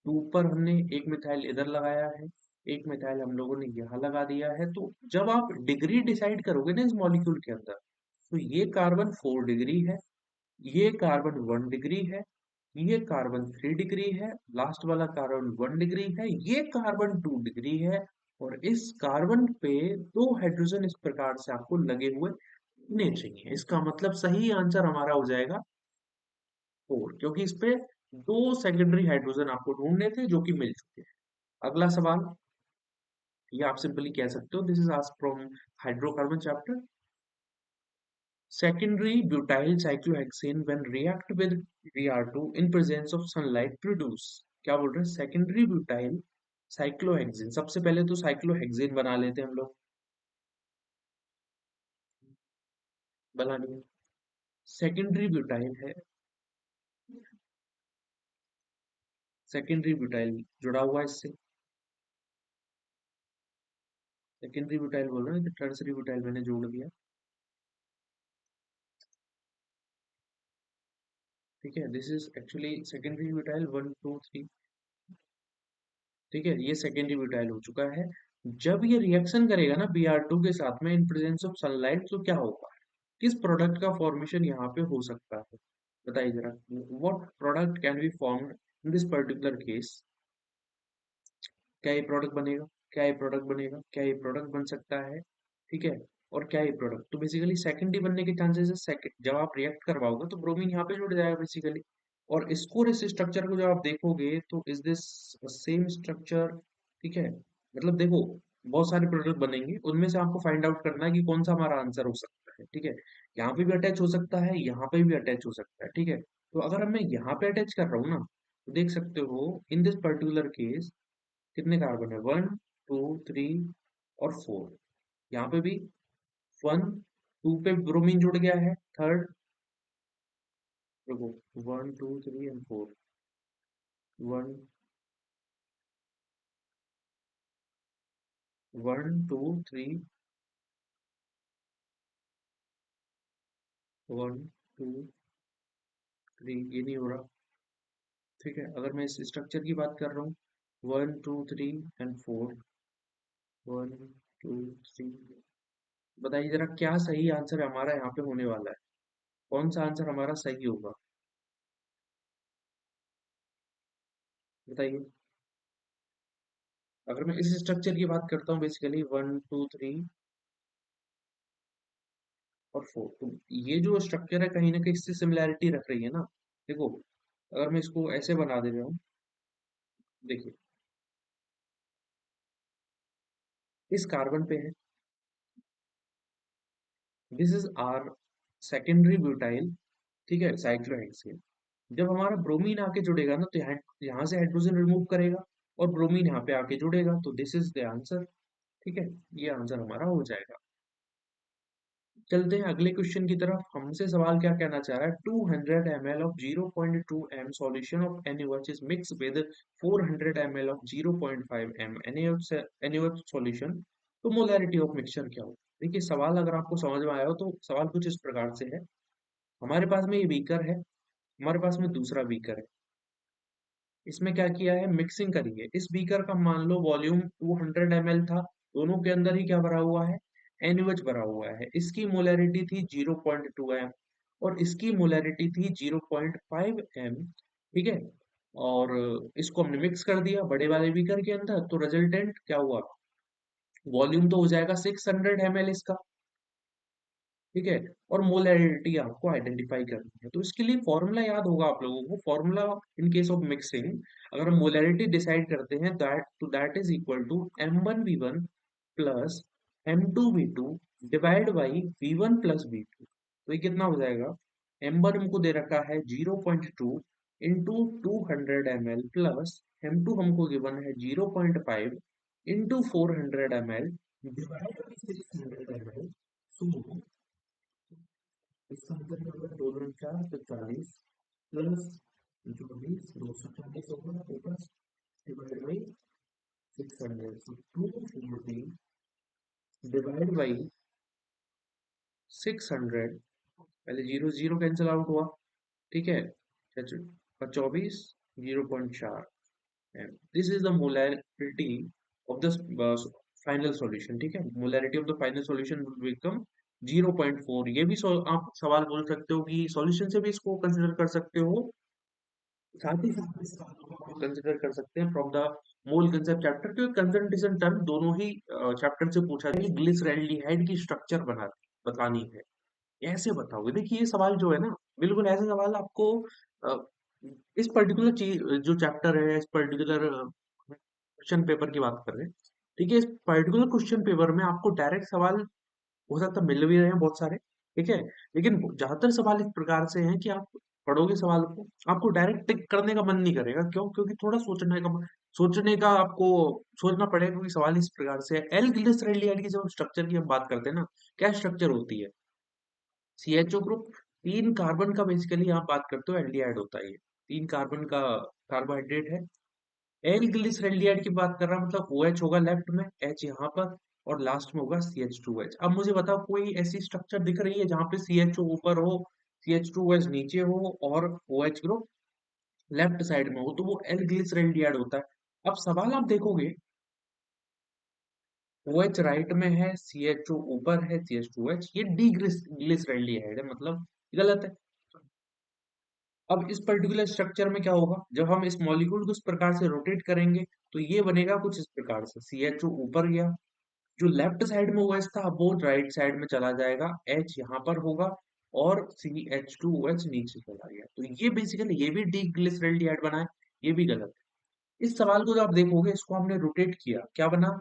2 पर हमने एक मिथाइल इधर लगाया है, एक मिथाइल हम लोगों ने यहाँ लगा दिया है। तो जब आप डिग्री डिसाइड करोगे ना इस मॉलिक्यूल के अंदर, तो ये कार्बन 4 डिग्री है, ये कार्बन 1 डिग्री है, ये कार्बन 3 डिग्री है, लास्ट वाला कार्बन 1 डिग्री है, ये कार्बन 2 डिग्री है। और इस कार्बन पे 2 हाइड्रोजन इस प्रकार से आपको लगे हुए नहीं चाहिए। इसका मतलब सही आंसर हमारा हो जाएगा 4, क्योंकि इस पे 2 सेकेंडरी हाइड्रोजन आपको ढूंढने थे जो कि मिल चुके हैं। अगला सवाल, ये आप सिंपली कह सकते हो, this is asked from hydrocarbon chapter. Secondary butyl cyclohexane when react with Br2 in presence of sunlight produce। क्या बोल रहे हैं? Secondary butyl cyclohexane. सबसे पहले तो साइक्लोहेक्सेन बना लेते हैं हम लोग, बना लिया। सेकेंडरी ब्यूटाइल है, सेकेंडरी ब्यूटाइल जुड़ा हुआ है इससे। सेकेंडरी ब्यूटाइल बोल रहे हैं, टर्सरी ब्यूटाइल मैंने जोड़ दिया, ठीक है। This is actually secondary butyl 1 2 3, ठीक है। ये सेकेंडरी ब्यूटाइल हो चुका है। जब ये रिएक्शन करेगा ना Br2 के साथ में इन प्रेजेंस ऑफ सनलाइट, तो क्या होगा? किस प्रोडक्ट का फॉर्मेशन यहाँ पे हो सकता है? बताइए जरा, what product can be formed in this particular case? क्या ये प्रोडक्ट बनेगा? क्या ये प्रोडक्ट बनेगा? क्या ये प्रोडक्ट बन सकता है? ठीक है। और क्या ये प्रोडक्ट, तो बेसिकली सेकेंडरी बनने के चांसेस है। सेकंड जब आप रिएक्ट करवाओगे तो ब्रोमीन यहाँ पे जुड़ जाएगा बेसिकली। और इसको, इस स्ट्रक्चर को जब आप देखोगे तो इज दिस सेम स्ट्रक्चर, ठीक है। मतलब देखो, बहुत सारे प्रोडक्ट बनेंगे, उनमें से आपको फाइंड आउट करना है कि कौन सा हमारा आंसर हो सकता है, ठीक है। यहाँ पे भी अटैच हो सकता है, यहाँ पे भी अटैच हो सकता है, ठीक है। तो अगर मैं यहाँ पे अटैच कर रहा हूँ ना, तो देख सकते हो इन दिस पर्टिकुलर केस कितने कार्बन है? 1 2 3 और 4। यहाँ पे भी 1 2 पे ब्रोमीन जुड़ गया है, थर्ड देखो, 1 2 3 एंड 4। 1 1 2 3, 1 2 3, ये नहीं हो रहा, ठीक है। अगर मैं इस स्ट्रक्चर की बात कर रहा हूँ, 1 2 3 एंड 4, 1 2 3। बताइए जरा क्या सही आंसर हमारा यहाँ पे होने वाला है? कौन सा आंसर हमारा सही होगा? बताइए। अगर मैं इस स्ट्रक्चर की बात करता हूँ, बेसिकली 1 2 3 और 4, तो ये जो स्ट्रक्चर है कहीं ना कहीं इससे सिमिलैरिटी रख रही है ना। देखो, अगर मैं इसको ऐसे बना दे रहा हूँ, देखिए इस कार्बन पे है, this is are secondary butyl, ठीक है, साइक्लोहेक्सेन। जब हमारा ब्रोमीन आके जुड़ेगा ना, तो यहाँ से हाइड्रोजन रिमूव करेगा और ब्रोमीन यहाँ पे आके जुड़ेगा, तो दिस इज द आंसर, ठीक है। ये आंसर हमारा हो जाएगा। चलते हैं अगले क्वेश्चन की तरफ। हमसे सवाल क्या कहना चाह रहा है? 200 ml of 0.2 m solution of NaOH is mix with 400 ml of 0.5 m NaOH solution, तो मोलैरिटी ऑफ मिक्सचर क्या हो? देखिए, सवाल अगर आपको समझ में आया हो तो सवाल कुछ इस प्रकार से है। हमारे पास में ये बीकर है, हमारे पास में दूसरा बीकर है। इसमें क्या किया है? मिक्सिंग करी है। इस बीकर का मान लो वॉल्यूम 200 ml था, दोनों के अंदर ही क्या भरा हुआ है? NaOH भरा हुआ है। इसकी मोलैरिटी थी 0.2 m और इसकी मोलैरिटी थी 0.5 m, ठीक है। और इसको हमने मिक्स कर दिया बड़े वाले बीकर के अंदर, तो रिजल्टेंट क्या हुआ? वॉल्यूम तो हो जाएगा 600 ml इसका, ठीक है। और मोलैरिटी आपको आइडेंटिफाई करनी है, तो इसके लिए फॉर्मूला याद होगा आप लोगों को। Formula in case of mixing, अगर हम मोलैरिटी डिसाइड करते हैं, that is equal to M1V1 plus M2V2 divide by V1 plus V2। तो ये कितना हो जाएगा? M1 हमको दे रखा है 0.2 इंटू 200 ml प्लस M2 हमको गिवन है 0.5 into 400 ml divide by 600 ml। सो इसका मतलब क्या होगा, दो दूनी चार तो 40 प्लस जो 240 होगा plus divide by 600, so 240 divide by 600, पहले जीरो जीरो कैंसिल आउट हुआ, ठीक है, 24, 0.4 M. This is the molarity of the final solution, ठीक है, molarity of the final solution will become 0.4। ये भी आप सवाल बोल सकते हो कि सॉल्यूशन से भी इसको कंसिडर कर सकते हो, साथ ही साथ इस सवाल को आप कंसिडर कर सकते हैं from the mole concept chapter, क्योंकि कंसंट्रेशन टर्म दोनों ही चैप्टर से पूछा है कि ग्लिसरैल्डिहाइड की स्ट्रक्चर बतानी है, ऐसे बताओगे। देखिए ये सवाल जो है ना, बिल्कुल ऐसे सवाल आपको अ, इस पर्टिकुलर चीज जो चैप्टर है, इस पर्टिकुलर क्वेश्चन पेपर की बात कर रहे हैं, ठीक है, इस पर्टिकुलर क्वेश्चन पेपर में आपको डायरेक्ट सवाल हो सकता है मिल भी रहे हैं बहुत सारे, ठीक है, लेकिन ज्यादातर सवाल इस प्रकार से हैं कि आप पढ़ोगे सवाल को, आपको डायरेक्ट टिक करने का मन नहीं करेगा, क्यों? क्योंकि थोड़ा सोचने का आपको सोचना पड़ेगा, क्योंकि सवाल इस प्रकार से है। एल ग्लिसरॉल्डिहाइड की जब स्ट्रक्चर की हम बात करते हैं ना, क्या स्ट्रक्चर होती है, सीएचओ ग्रुप, 3 कार्बन का बेसिकली आप बात करते हो एल्डिहाइड होता है ये, 3 कार्बन का कार्बोहाइड्रेट है। एल ग्लिसरॉल्डिहाइड की बात कर रहा हूं, मतलब ओ एच होगा लेफ्ट में, एच यहाँ पर, और लास्ट में होगा सी एच टू एच। अब मुझे बताओ कोई ऐसी स्ट्रक्चर दिख रही है जहां पे सी एच ओ ऊपर हो, सी एच टू एच नीचे हो और O H group left side में हो, तो वो एल ग्लिसरॉल्डिहाइड होता है। अब सवाल आप देखोगे, ओ एच राइट में है, सी एच ओ ऊपर है, सी एच टू एच, ये डी ग्लिसरॉल्डिहाइड है, मतलब गलत है। अब इस पर्टिकुलर स्ट्रक्चर में क्या होगा, जब हम इस मॉलिक्यूल को इस प्रकार से रोटेट करेंगे, तो ये बनेगा कुछ इस प्रकार से, सी एच ओ ऊपर गया, जो लेफ्ट साइड में ओएच था वो राइट साइड में चला जाएगा, एच यहाँ पर होगा, और C H two O H नीचे चला गया, तो ये बेसिकली ये भी डी ग्लिसरॉल्डिहाइड बना है, ये भी गलत है। इस सवाल को जो आप देखोगे, इसको हमने रोटेट किया, क्या बना,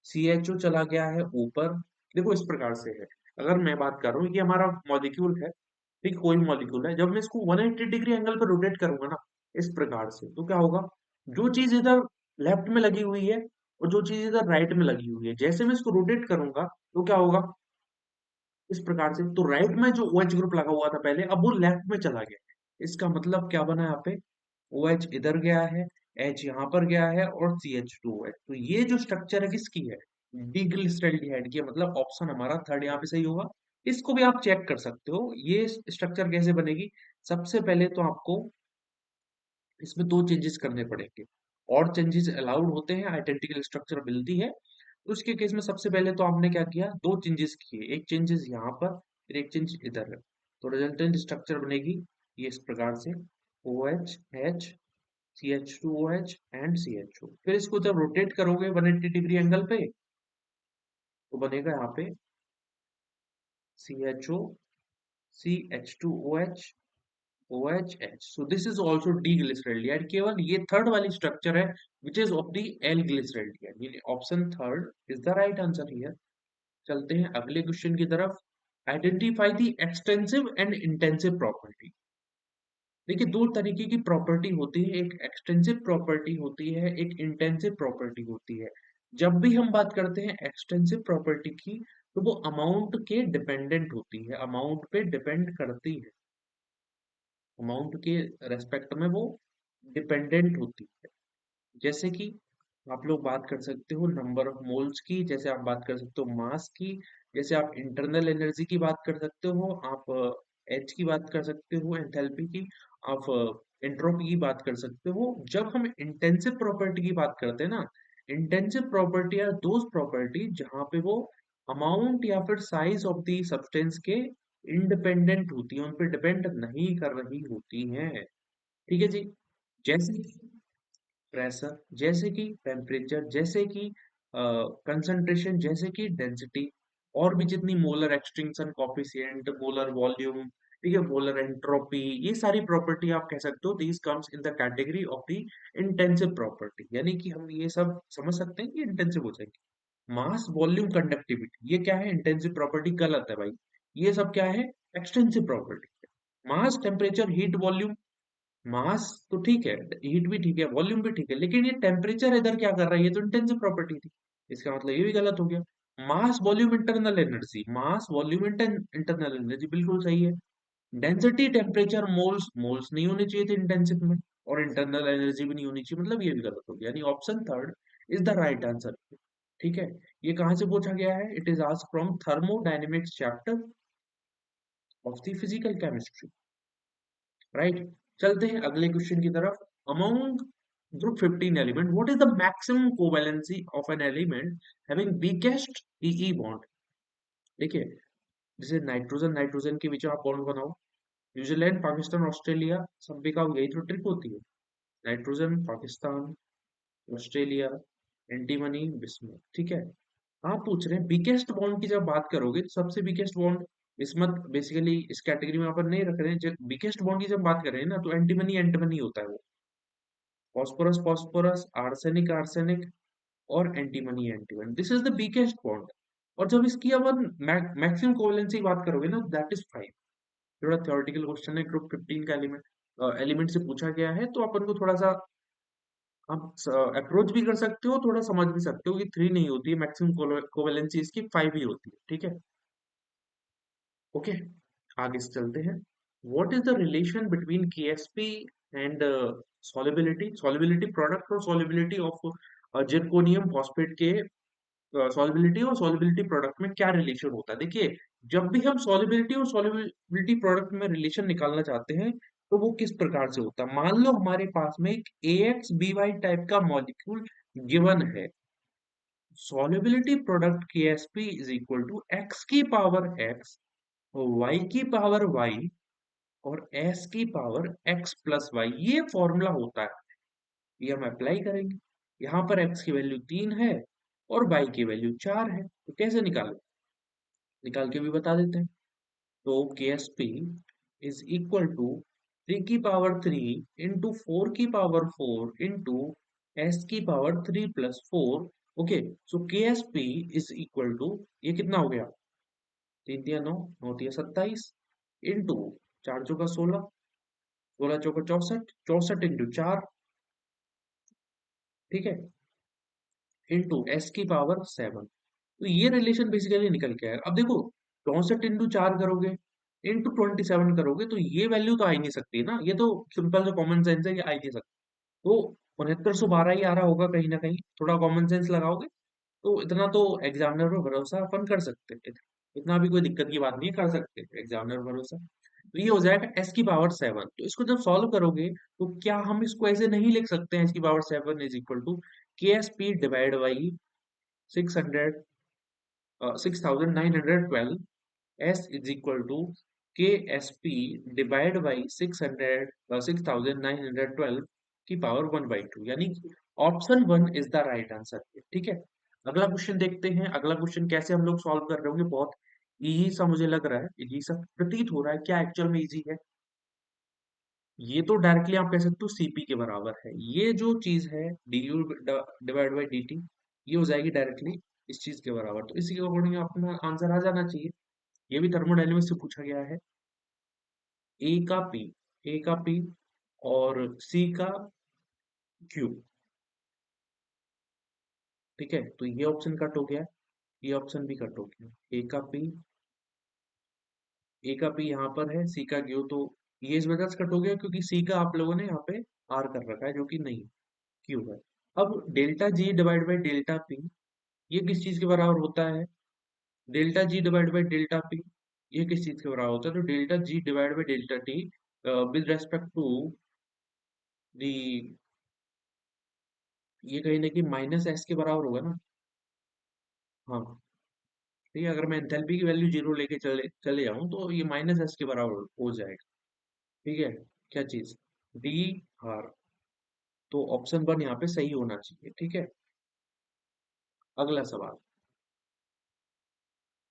सी एच ओ चला गया है ऊपर, देखो इस प्रकार से है। अगर मैं बात कर रहा हूँ, ये हमारा मॉलिक्यूल है, ठीक, कोई मॉलिक्यूल है, जब मैं इसको 180 डिग्री एंगल पर रोटेट करूंगा ना, इस प्रकार से, तो क्या होगा, जो चीज इधर लेफ्ट में लगी हुई है और जो चीज इधर राइट में लगी हुई है, जैसे मैं इसको रोटेट करूंगा, तो क्या होगा, इस प्रकार से, तो राइट में जो OH ग्रुप लगा हुआ था पहले, अब वो लेफ्ट में चला गया, इसका मतलब क्या बना यहाँ पे, OH इधर गया है, H यहाँ पर गया है, और CH2OH, तो ये जो स्ट्रक्चर है किसकी है, डिग्लिसरॉल्डिहाइड की है, मतलब ऑप्शन हमारा थर्ड यहाँ पे सही होगा। इसको भी आप चेक कर सकते हो, ये स्ट्रक्चर कैसे बनेगी। सबसे पहले तो आपको इसमें दो चेंजेस करने पड़ेंगे, और चेंजेस अलाउड होते हैं, आइडेंटिकल स्ट्रक्चर मिलती है, तो उसके केस में सबसे पहले तो आपने क्या किया, दो चेंजेस किए, एक चेंजेस यहाँ पर, फिर एक चेंज इधर है, तो रिजल्टेंट स्ट्रक्चर बनेगी ये इस प्रकार से, O H H C H two O H and C H O. फिर इसको जब रोटेट करोगे 180 डिग्री एंगल पे, तो बनेगा यहाँ पे C H O C H two O H O H H, so this is also D glyceraldehyde, केवल ये थर्ड वाली स्ट्रक्चर है which is of the L glyceraldehyde, option third is the right answer here. चलते हैं अगले question की तरफ। Identify the extensive and intensive property. देखिए दो तरीके की प्रॉपर्टी होती है, एक एक्सटेंसिव प्रॉपर्टी होती है, एक इंटेंसिव प्रॉपर्टी होती है। जब भी हम बात करते हैं एक्सटेंसिव प्रॉपर्टी की, तो वो अमाउंट के डिपेंडेंट होती है, अमाउंट पे डिपेंड करती है, अमाउंट के रेस्पेक्ट में वो डिपेंडेंट होती है। जैसे कि आप लोग बात कर सकते हो नंबर ऑफ मोल्स की, जैसे आप बात कर सकते हो मास की, जैसे आप इंटरनल एनर्जी की बात कर सकते हो, आप एच की बात कर सकते हो, एंथैल्पी की, आप एंट्रोपी की बात कर सकते हो। जब हम इंटेंसिव प्रॉपर्टी की बात करते हैं ना, intensive property are those property जहां पे वो अमाउंट या फिर साइज ऑफ द सब्सटेंस के इंडिपेंडेंट होती है, उन पर डिपेंड नहीं कर रही होती है, ठीक है जी। जैसे प्रेशर, जैसे कि टेम्परेचर, जैसे कि कंसंट्रेशन, जैसे कि डेंसिटी, और भी जितनी molar extinction coefficient, molar volume, ठीक है, मोलर एंट्रोपी, ये सारी प्रॉपर्टी आप कह सकते हो these comes in the category of the intensive property, यानी कि हम ये सब समझ सकते हैं कि इंटेंसिव हो जाएगी। मास वॉल्यूम कंडक्टिविटी, ये क्या है, इंटेंसिव प्रॉपर्टी गलत है भाई, ये सब क्या है, एक्सटेंसिव प्रॉपर्टी। मास, टेम्परेचर, हीट, वॉल्यूम। मास तो ठीक है, हीट भी ठीक है, वॉल्यूम भी ठीक है, लेकिन ये टेम्परेचर इधर क्या कर रहा है, ये तो इंटेंसिव प्रॉपर्टी थी। इसका मतलब ये भी गलत हो गया। मास, वॉल्यूम, इंटरनल एनर्जी। मास, वॉल्यूम, इंटरनल एनर्जी बिल्कुल सही है। Density, temperature, moles. मोल्स नहीं होने चाहिए थे इंटेंसिव में, और इंटरनल एनर्जी भी नहीं होनी चाहिए, मतलब ये भी गलत हो गया। यानी option third is the right answer. ठीक है। ये कहाँ से पूछा गया है? It is asked from thermodynamics chapter of the physical chemistry. Right. चलते हैं अगले क्वेश्चन की तरफ। Among group 15 element, what is the maximum covalency of an element having weakest PE bond? देखिए, जैसे नाइट्रोजन नाइट्रोजन के बीच में आप बॉन्ड बनाओ, न्यूजीलैंड, पाकिस्तान, ऑस्ट्रेलिया, सब भी का यही तो ट्रिक होती है। Nitrogen, Pakistan, Australia, antimony, bismuth. ठीक है। आप पूछ रहे हैं वीकेस्ट बॉन्ड की जब बात करोगे, तो सबसे वीकेस्ट बॉन्ड, बिस्मथ बेसिकली इस कैटेगरी में अपन नहीं रख रहे हैं। जब वीकेस्ट बॉन्ड की जब बात कर रहे हैं ना, तो एंटीमनी एंटीमनी होता है वो। फॉस्फोरस फॉस्फोरस, आर्सेनिक आर्सेनिक, और antimony antimony, this is the weakest bond. और जब इसकी अपन मैक्सिमम कोवेलेंसी की बात करोगे ना, दैट इज 5। थोड़ा थ्योरेटिकल क्वेश्चन है, ग्रुप 15 का एलिमेंट से पूछा गया है, तो अपन को थोड़ा सा आप अप्रोच भी कर सकते हो, थोड़ा समझ भी सकते हो कि 3 नहीं होती है, मैक्सिमम कोवेलेंसी इसकी 5 ही होती है। ठीक है। ओके, आगे से चलते हैं। What is the relation between Ksp and solubility? Solubility product और सॉल्युबिलिटी ऑफ जिरकोनियम फॉस्फेट के सॉल्युबिलिटी और सॉल्युबिलिटी प्रोडक्ट में क्या रिलेशन होता है? देखिए, जब भी हम सॉल्युबिलिटी और सॉल्युबिलिटी प्रोडक्ट में रिलेशन निकालना चाहते हैं, तो वो किस प्रकार से होता है? मान लो हमारे पास में एक AXBY टाइप का मॉलिक्यूल गिवन है। Solubility product KSP is equal to x की पावर x, y की पावर y, और s की पावर x प्लस वाई। ये फॉर्मूला होता है, ये हम अप्लाई करेंगे। यहाँ पर x की वैल्यू 3 है और y की वैल्यू 4 है, तो कैसे निकालें? निकाल के भी बता देते हैं। तो KSP इज इक्वल टू 3 की पावर 3 इंटू 4 की पावर 4 इंटू s की power 3 plus 4। Okay, so KSP is equal to, ये कितना हो गया? 3 तिया 9, 9 तिया 27, इंटू 4 चौका 16, 16 चौका 64, 64 इंटू 4। ठीक है। इंटू s की पावर 7। तो ये रिलेशन बेसिकली निकल के आएगा। अब देखो, 64 इंटू 4 करोगे, इंटू 27 करोगे, तो ये वैल्यू तो आ ही नहीं सकती ना, ये तो सिंपल से कॉमन सेंस है, ये आ ही नहीं सकती। तो 6912 ही आ रहा होगा कहीं ना कहीं, थोड़ा कॉमन सेंस लगाओगे तो इतना तो एग्जामिनर पर भरोसा अपन कर सकते हैं। इतना भी कोई दिक्कत की बात नहीं है, कर सकते हैं एग्जामिनर पर भरोसा। तो ये हो जाएगा s की पावर 7। तो इसको जब सॉल्व करोगे, तो क्या हम इसको ऐसे नहीं लिख सकते हैं? s की power 7 is equal to KSP divide by 600, 6912, s is equal to KSP divide by 600, 6912 की पावर 1/2, यानी कि option 1 is the right answer. ठीक है। अगला क्वेश्चन देखते हैं। अगला क्वेश्चन कैसे हम लोग सॉल्व कर रहे होंगे? बहुत इजी सा मुझे लग रहा है, इजी सा प्रतीत हो रहा है, क्या एक्चुअल में इजी है? ये तो डायरेक्टली आप कह सकते हो CP के बराबर है। ये जो चीज है du डिवाइड बाई dt, ये हो जाएगी डायरेक्टली इस चीज के बराबर। तो इसी के अकॉर्डिंग अपना आंसर आ जाना चाहिए। ये भी थर्मोडायनेमिक्स से पूछा गया है। ए का पी, ए का पी और सी का क्यू। ठीक है, तो ये ऑप्शन कट हो गया, ये ऑप्शन भी कट हो गया। ए का पी यहाँ पर है, सी का क्यू, तो ये इस वजह से कट हो गया क्योंकि सी का आप लोगों ने यहाँ पे आर कर रखा है, जो कि नहीं, क्यू है। अब delta G divide by delta P, ये किस चीज के बराबर होता है? Delta G divide by delta P, ये किस चीज के बराबर होता है? तो delta G divide by delta T with respect to the, ये कहीं ना कि माइनस एस के बराबर होगा ना। हाँ, ठीक है, अगर मैं एंथैल्पी की वैल्यू जीरो लेके चले चले जाऊं, तो ये माइनस एस के बराबर हो जाएगा। ठीक है। क्या चीज? D R. तो ऑप्शन 1 यहाँ पे सही होना चाहिए। ठीक है। अगला सवाल,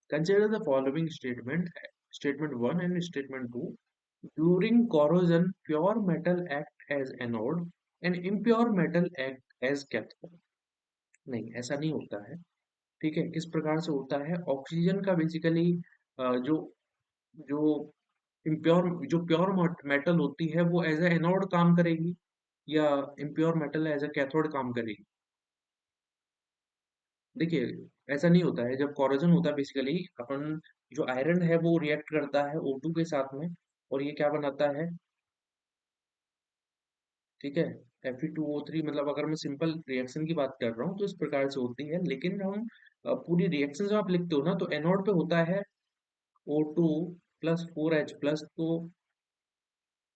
consider the following statement 1 and statement 2। During corrosion pure metal act as anode and impure metal act as cathode. नहीं, ऐसा नहीं होता है। ठीक है, किस प्रकार से होता है? ऑक्सीजन का बेसिकली जो जो इम्प्योर जो प्योर मेटल होती है वो एज ए एनोड काम करेगी या impure metal as a cathode काम करेगी। देखिए, ऐसा नहीं होता है। जब कोरोजन होता है बेसिकली अपन, जो आयरन है वो रिएक्ट करता है O2 के साथ में, और ये क्या बनाता है, ठीक है, Fe2O3। मतलब अगर मैं सिंपल रिएक्शन की बात कर रहा हूँ तो इस प्रकार से होती है, लेकिन हम पूरी रिएक्शन जब आप लिखते हो ना तो एनोड पे होता है O2 प्लस 4H प्लस, तो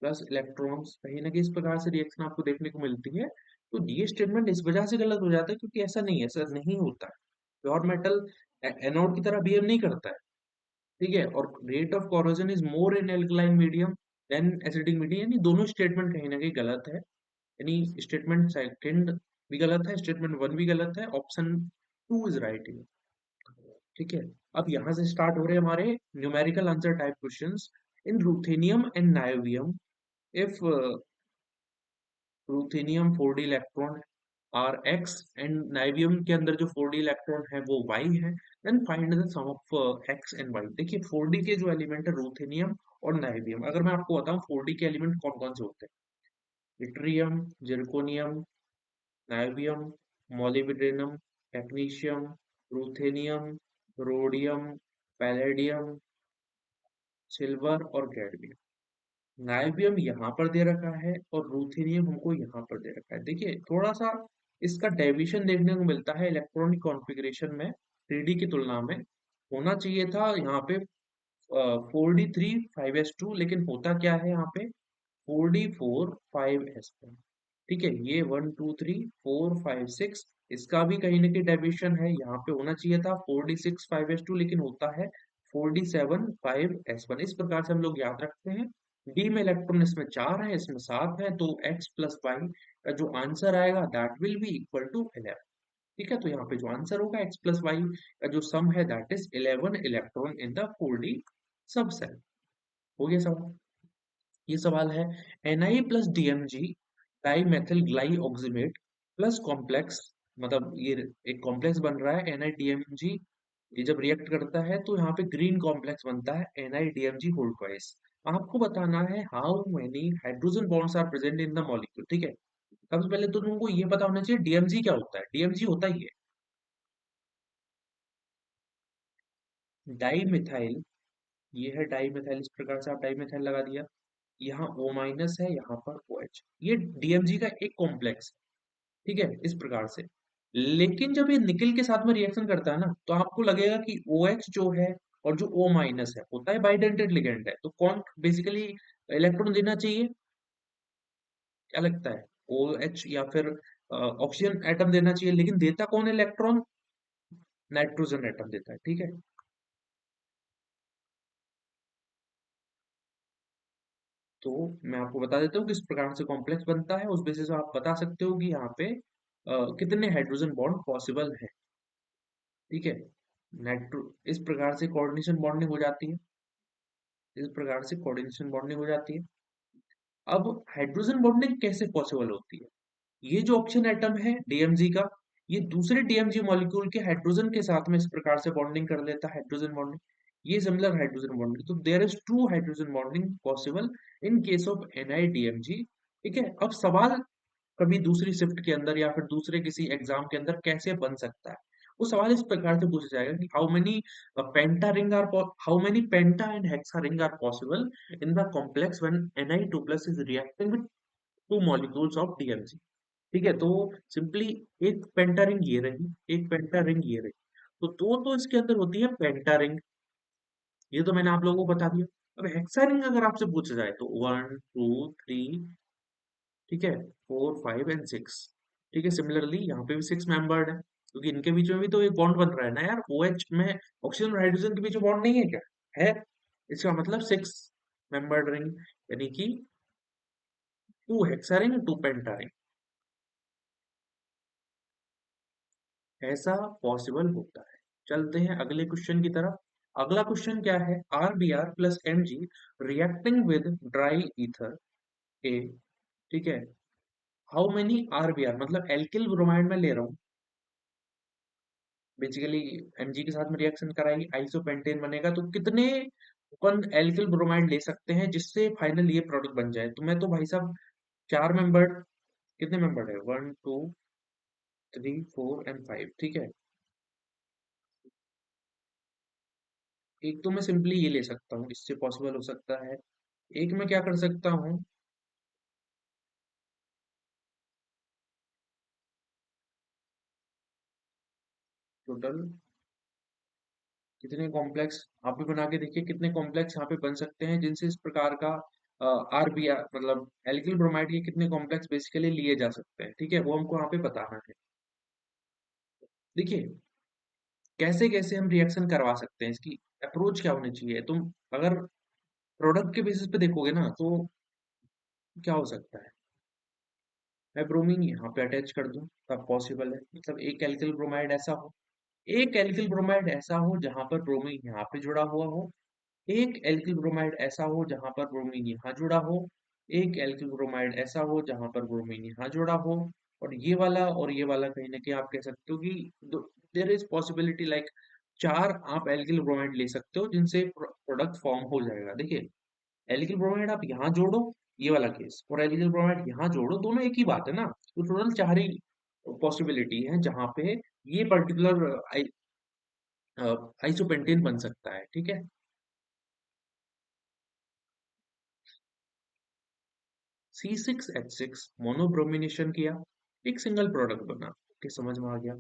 प्लस इलेक्ट्रॉन्स, कहीं ना कहीं इस प्रकार से रिएक्शन आपको देखने को मिलती है। तो ये स्टेटमेंट इस वजह से गलत हो जाता है क्योंकि ऐसा नहीं है, ऐसा नहीं होता है। प्योर मेटल एनोड की तरह बिहेव नहीं करता है, ठीक है। और rate of corrosion is more in alkaline medium than acidic medium, यानी दोनों स्टेटमेंट कहीं ना कहीं गलत है। यानी स्टेटमेंट सेकंड भी गलत है, स्टेटमेंट वन भी गलत है, ऑप्शन टू इज राइट। ठीक है। अब यहाँ से स्टार्ट हो रहे हैं हमारे numerical answer type questions. In ruthenium and niobium, if ruthenium 4d electron are X and niobium के अंदर जो 4d इलेक्ट्रॉन है वो वाई है, then find the sum of X and Y. देखिए 4d के जो एलिमेंट है रूथेनियम और नाइबियम, अगर मैं आपको बताऊं 4d के एलिमेंट कौन कौन से होते हैं, yttrium, zirconium, niobium, molybdenum, technetium, ruthenium, rhodium, palladium, silver और कैडमियम। नाइबियम यहाँ पर दे रखा है और रूथेनियम हमको यहाँ पर दे रखा है। देखिए थोड़ा सा इसका डेविएशन देखने को मिलता है इलेक्ट्रॉनिक कॉन्फ़िगरेशन में, 3D की तुलना में। होना चाहिए था यहाँ पे 4d3 5s2, लेकिन होता क्या है यहाँ पे 4d4 5s1। ठीक है, ये 1 2 3 4 5 6, इसका भी कहीं ना कहीं डेविएशन है। यहाँ पे होना चाहिए था 4d6 5s2, लेकिन होता है 4d7 5s1। इस प्रकार से हम लोग याद रखते हैं। डी में इलेक्ट्रॉन इसमें 4 है, इसमें 7 है, तो x प्लस वाई का जो आंसर आएगा that will be equal to 11। ठीक है, तो यहाँ पे जो आंसर होगा x प्लस वाई का जो सम है that is 11 electron in the 4d सब सेल। हो गया सवाल। ये सवाल है, Na plus DMG dimethylglyoximate plus complex, मतलब ये एक कॉम्प्लेक्स बन रहा है NiDMG। ये जब रिएक्ट करता है तो यहाँ पे ग्रीन कॉम्प्लेक्स बनता है NiDMG होल ट्वाइस। आपको बताना है how many hydrogen bonds are present in the molecule. ठीक है, सबसे पहले तो तुमको ये पता होना चाहिए डीएमजी क्या होता है। डीएमजी होता ही है डाई मिथाइल। ये है डाई मिथाइल, इस प्रकार से आप डाई मिथाइल लगा दिया। यहाँ O माइनस है, यहाँ पर OH, ये डीएमजी का एक कॉम्प्लेक्स। ठीक है, इस प्रकार से। लेकिन जब ये निकल के साथ में रिएक्शन करता है ना तो आपको लगेगा कि OH जो है और जो O माइनस है होता है बाइडेंटेड लिगेंड है, तो कौन बेसिकली इलेक्ट्रॉन देना चाहिए, क्या लगता है, OH या फिर ऑक्सीजन एटम देना चाहिए, लेकिन देता कौन है इलेक्ट्रॉन, नाइट्रोजन एटम देता है। ठीक है, तो मैं आपको बता देता हूँ किस प्रकार से कॉम्प्लेक्स बनता है, उस बेसिस पे आप बता सकते हो कि यहाँ पे कितने हाइड्रोजन बॉन्ड पॉसिबल है। ठीक है, नाइट्रो इस प्रकार से कोऑर्डिनेशन बॉन्डिंग हो जाती है, इस प्रकार से कोऑर्डिनेशन बॉन्डिंग हो जाती है। अब हाइड्रोजन बॉन्डिंग कैसे पॉसिबल होती है, ये जो ऑक्सीजन एटम है डीएमजी का, ये दूसरे डीएमजी मॉलिक्यूल के हाइड्रोजन के साथ में इस प्रकार से बॉन्डिंग कर लेता है, हाइड्रोजन बॉन्डिंग। ये सिमिलर हाइड्रोजन बॉन्डिंग, तो there is true hydrogen bonding possible in case of NiDMG। ठीक है, अब सवाल कभी दूसरी शिफ्ट के अंदर या फिर दूसरे किसी एग्जाम के अंदर कैसे बन सकता है, वो सवाल इस प्रकार से पूछा जाएगा कि how many penta and hexa ring are possible in the complex when Na2 plus is reacting with two molecules of DMG। ठीक है, तो सिंपली एक पेंटा रिंग ये रही, एक पेंटा रिंग ये रही, तो दो तो इसके अंदर होती है पेंटा रिंग, ये तो मैंने आप लोगों को बता दिया। अब हेक्सा रिंग अगर आपसे पूछा जाए तो 1 2 3, ठीक है, 4 5 एंड 6। ठीक है, सिमिलरली यहाँ पे भी 6 मेंबर्ड है क्योंकि इनके बीच में भी तो एक बॉन्ड बन रहा है ना यार, OH में ऑक्सीजन और हाइड्रोजन के बीच में बॉन्ड नहीं है क्या, है। इसका मतलब 6 मेंबर्ड रिंग, यानी कि 2 हेक्सा रिंग 2 पेंटा रिंग, ऐसा पॉसिबल होता है। चलते हैं अगले क्वेश्चन की तरफ। अगला क्वेश्चन क्या है, RBr plus Mg reacting with dry ether A. ठीक है, हाउ मेनी RBr, मतलब एल्किल ब्रोमाइड में ले रहा हूँ, बेसिकली Mg के साथ में रिएक्शन कराएगी आइसोपेंटेन बनेगा, तो कितने अपन एल्किल ब्रोमाइड ले सकते हैं जिससे फाइनल ये प्रोडक्ट बन जाए। तो मैं तो भाई साहब 4 मेंबर्ड, कितने मेंबर्ड है, 1 2 3 4 एंड 5, ठीक है। एक तो मैं सिंपली ये ले सकता हूँ, इससे पॉसिबल हो सकता है। एक मैं क्या कर सकता हूँ, टोटल कितने कॉम्प्लेक्स, आप भी बना के देखिए कितने कॉम्प्लेक्स यहाँ पे बन सकते हैं जिनसे इस प्रकार का आरबीआर मतलब एल्किल ब्रोमाइड के कितने कॉम्प्लेक्स बेसिकली लिए जा सकते हैं, ठीक है, वो हमको यहाँ पे बताना है। देखिए कैसे कैसे हम रिएक्शन करवा सकते हैं, इसकी अप्रोच क्या होनी चाहिए। तुम अगर प्रोडक्ट के बेसिस पे देखोगे ना तो क्या हो सकता है, मैं ब्रोमीन यहाँ पे अटैच कर दूं तब पॉसिबल है, मतलब एक एल्किल ब्रोमाइड ऐसा हो, एक एल्किल ब्रोमाइड ऐसा हो जहां पर ब्रोमीन यहाँ पे जुड़ा हुआ हो, एक एल्किल ब्रोमाइड ऐसा हो जहां पर ब्रोमीन यहाँ जुड़ा हो, एक एल्किल ब्रोमाइड ऐसा हो जहां पर ब्रोमीन यहाँ जुड़ा हो, और ये वाला कहीं ना कहीं आप कह सकते हो कि देयर इज पॉसिबिलिटी लाइक 4 आप एल्किल ब्रोमाइड ले सकते हो जिनसे प्रोडक्ट फॉर्म हो जाएगा। देखिए एल्किल ब्रोमाइड आप यहाँ जोड़ो, ये वाला केस, और एल्किल ब्रोमाइड यहाँ जोड़ो, दोनों एक ही बात है ना। तो टोटल 4 ही पॉसिबिलिटी है जहां पे ये पर्टिकुलर आइसोपेंटेन बन सकता है, ठीक है। C6H6 मोनोब्रोमिनेशन किया, एक सिंगल प्रोडक्ट बना, ओके समझ में आ गया।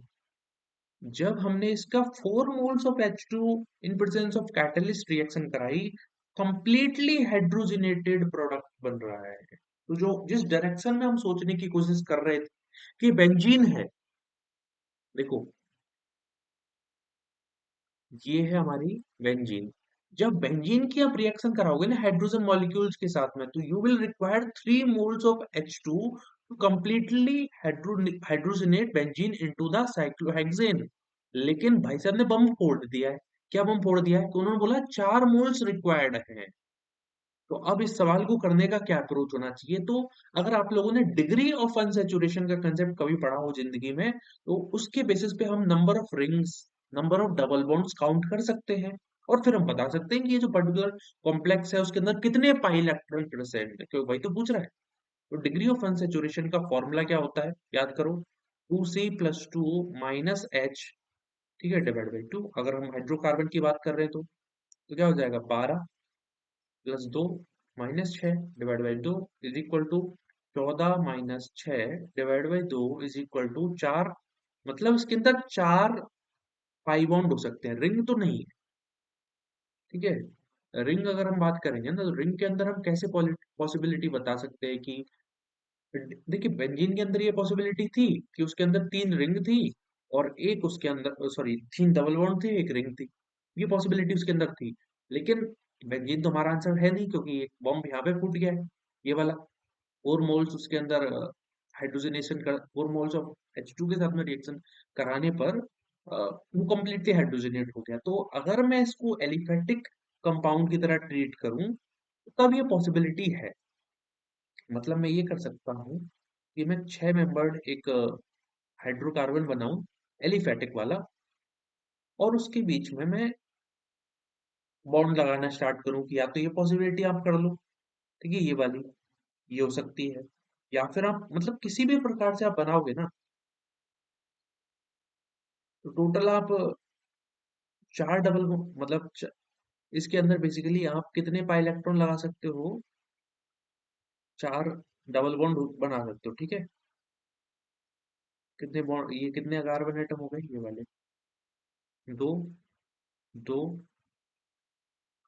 जब हमने इसका 4 moles of H2 in presence of catalyst reaction कराई, कंप्लीटली हाइड्रोजनेटेड प्रोडक्ट बन रहा है। तो जो जिस डायरेक्शन में हम सोचने की कोशिश कर रहे थे कि बेंजीन है, देखो ये है हमारी बेंजीन। जब बेंजीन की आप रिएक्शन कराओगे ना हाइड्रोजन मॉलिक्यूल्स के साथ में, तो you will require 3 moles of H2 to completely hydrogenate benzene into the cyclohexane. लेकिन भाई साहब ने बम फोड़ दिया है। क्या बम फोड़ दिया है, तो उन्होंने बोला 4 मोल्स रिक्वायर्ड है। तो अब इस सवाल को करने का क्या अप्रोच होना चाहिए, तो अगर आप लोगों ने डिग्री ऑफ अनसैचुरेशन का कंसेप्ट कभी पढ़ा हो जिंदगी में, तो उसके बेसिस पे हम number of rings, number of double bonds count कर सकते हैं, और फिर हम बता सकते हैं कि ये जो पर्टिकुलर कॉम्प्लेक्स है उसके अंदर कितने पाई इलेक्ट्रॉन प्रेजेंट है, क्योंकि भाई तो पूछ रहा है। तो डिग्री ऑफ अनसैचुरेशन का फॉर्मूला क्या होता है, याद करो, 2C+2 - ठीक है, डिवाइड बाई 2। अगर हम हाइड्रोकार्बन की बात कर रहे हैं तो क्या हो जाएगा, 12+2 - 6 divide by 2 is equal to 14 - 6 divide by 2 is equal to 4। मतलब इसके अंदर 4 पाई बॉन्ड हो सकते हैं, रिंग तो नहीं है, ठीक है। रिंग अगर हम बात करेंगे ना, तो रिंग के अंदर हम कैसे पॉसिबिलिटी बता सकते हैं कि देखिए बेंजीन के अंदर ये पॉसिबिलिटी थी कि उसके अंदर 3 रिंग थी, और एक उसके अंदर सॉरी 3 डबल बॉन्ड थे, एक रिंग थी, ये पॉसिबिलिटी उसके अंदर थी। लेकिन बेंजीन तो हमारा आंसर है नहीं, क्योंकि एक बॉम्ब यहाँ पे फूट गया है, ये वाला। 4 मोल्स उसके अंदर हाइड्रोजनेशन कर 4 मोल्स ऑफ H2 के साथ में रिएक्शन कराने पर वो कम्प्लीटली हाइड्रोजनेट हो गया। तो अगर मैं इसको एलिफेटिक कंपाउंड की तरह ट्रीट करूं, तब ये पॉसिबिलिटी है। मतलब मैं ये कर सकता हूँ कि मैं 6 मेंबर्ड एक हाइड्रोकार्बन बनाऊं, एलिफेटिक वाला, और उसके बीच में मैं बॉन्ड लगाना स्टार्ट करूं, कि या तो ये पॉसिबिलिटी आप कर लो, ठीक है, ये वाली, ये हो सकती है, या फिर आप मतलब किसी भी प्रकार से आप बनाओगे ना, तो टोटल आप 4 डबल, मतलब इसके अंदर बेसिकली आप कितने पाई इलेक्ट्रॉन लगा सकते हो, 4 डबल बॉन्ड बना सकते हो, ठीक है। कितने बॉन्ड, ये कितने कार्बन एटम हो गए, ये वाले, दो, दो,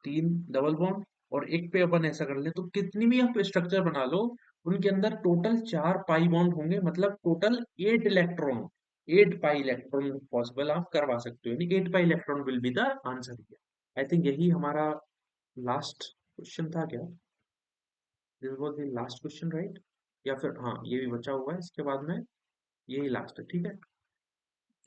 3 डबल बॉन्ड, और एक पे अपन ऐसा कर ले, तो कितनी भी आप स्ट्रक्चर बना लो, उनके अंदर टोटल 4 पाई बॉन्ड होंगे, मतलब total 8 electron, 8 pi electron possible आप करवा सकते हो, यानी 8 pi electron will be the answer. I think यही हमारा लास्ट क्वेश्चन था क्या, this was the last question right, या फिर हाँ ये भी बचा हुआ है, इसके बाद में यही लास्ट है, ठीक है।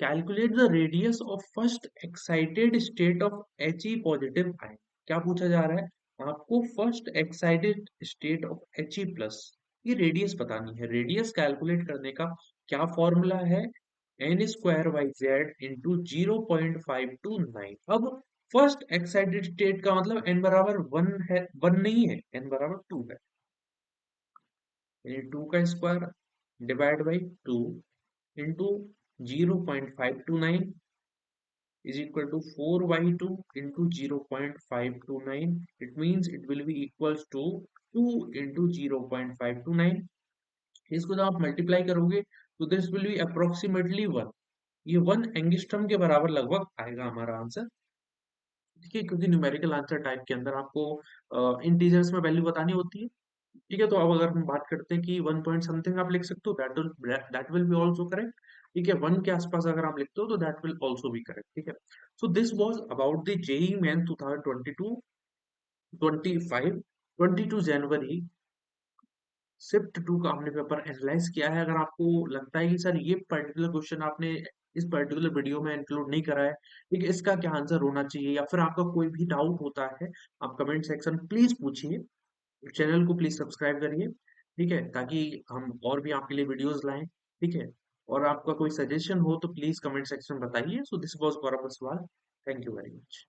Calculate the radius of first excited state of He positive ion. क्या पूछा जा रहा है, आपको first excited state of He plus ये रेडियस बतानी है। रेडियस कैलकुलेट करने का क्या फॉर्मूला है, n² बाई जेड इंटू 0.529। अब फर्स्ट एक्साइटेड स्टेट का मतलब n बराबर 1 है, 1 नहीं है, n बराबर 2 है, यानी 2 का square divide by 2 into 0.529 is equal to 4y2 into 0.529. It means it will be equals to 2 into 0.529. इसको जब आप मल्टीप्लाई करोगे तो दिस विल बी अप्रोक्सीमेटली 1, ये 1 एंगिस्ट्रम के बराबर लगभग आएगा हमारा आंसर। ठीक है, क्योंकि न्यूमेरिकल आंसर टाइप के अंदर आपको इंटीजर्स में वैल्यू बतानी होती है। ठीक है, तो अब अगर हम बात करते हैं कि 1 पॉइंट समथिंग आप लिख सकते हो, that will be also correct. ठीक है, 1 के आसपास अगर आप लिखते हो तो that will also be correct. ठीक है, so this was about the JEE main 2022 25 22 January shift 2 का हमने पेपर एनालाइज किया है। अगर आपको लगता है कि सर ये पर्टिकुलर क्वेश्चन आपने इस पर्टिकुलर वीडियो में इंक्लूड नहीं करा है, ठीक है, इसका क्या आंसर होना चाहिए, या फिर आपका कोई भी डाउट होता है, आप कमेंट सेक्शन प्लीज पूछिए। चैनल को प्लीज सब्सक्राइब करिए, ठीक है, ताकि हम और भी आपके लिए वीडियोस लाएं। ठीक है, और आपका कोई सजेशन हो तो प्लीज कमेंट सेक्शन में बताइए। सो दिस वाज गौरव सवाल। Thank you very much.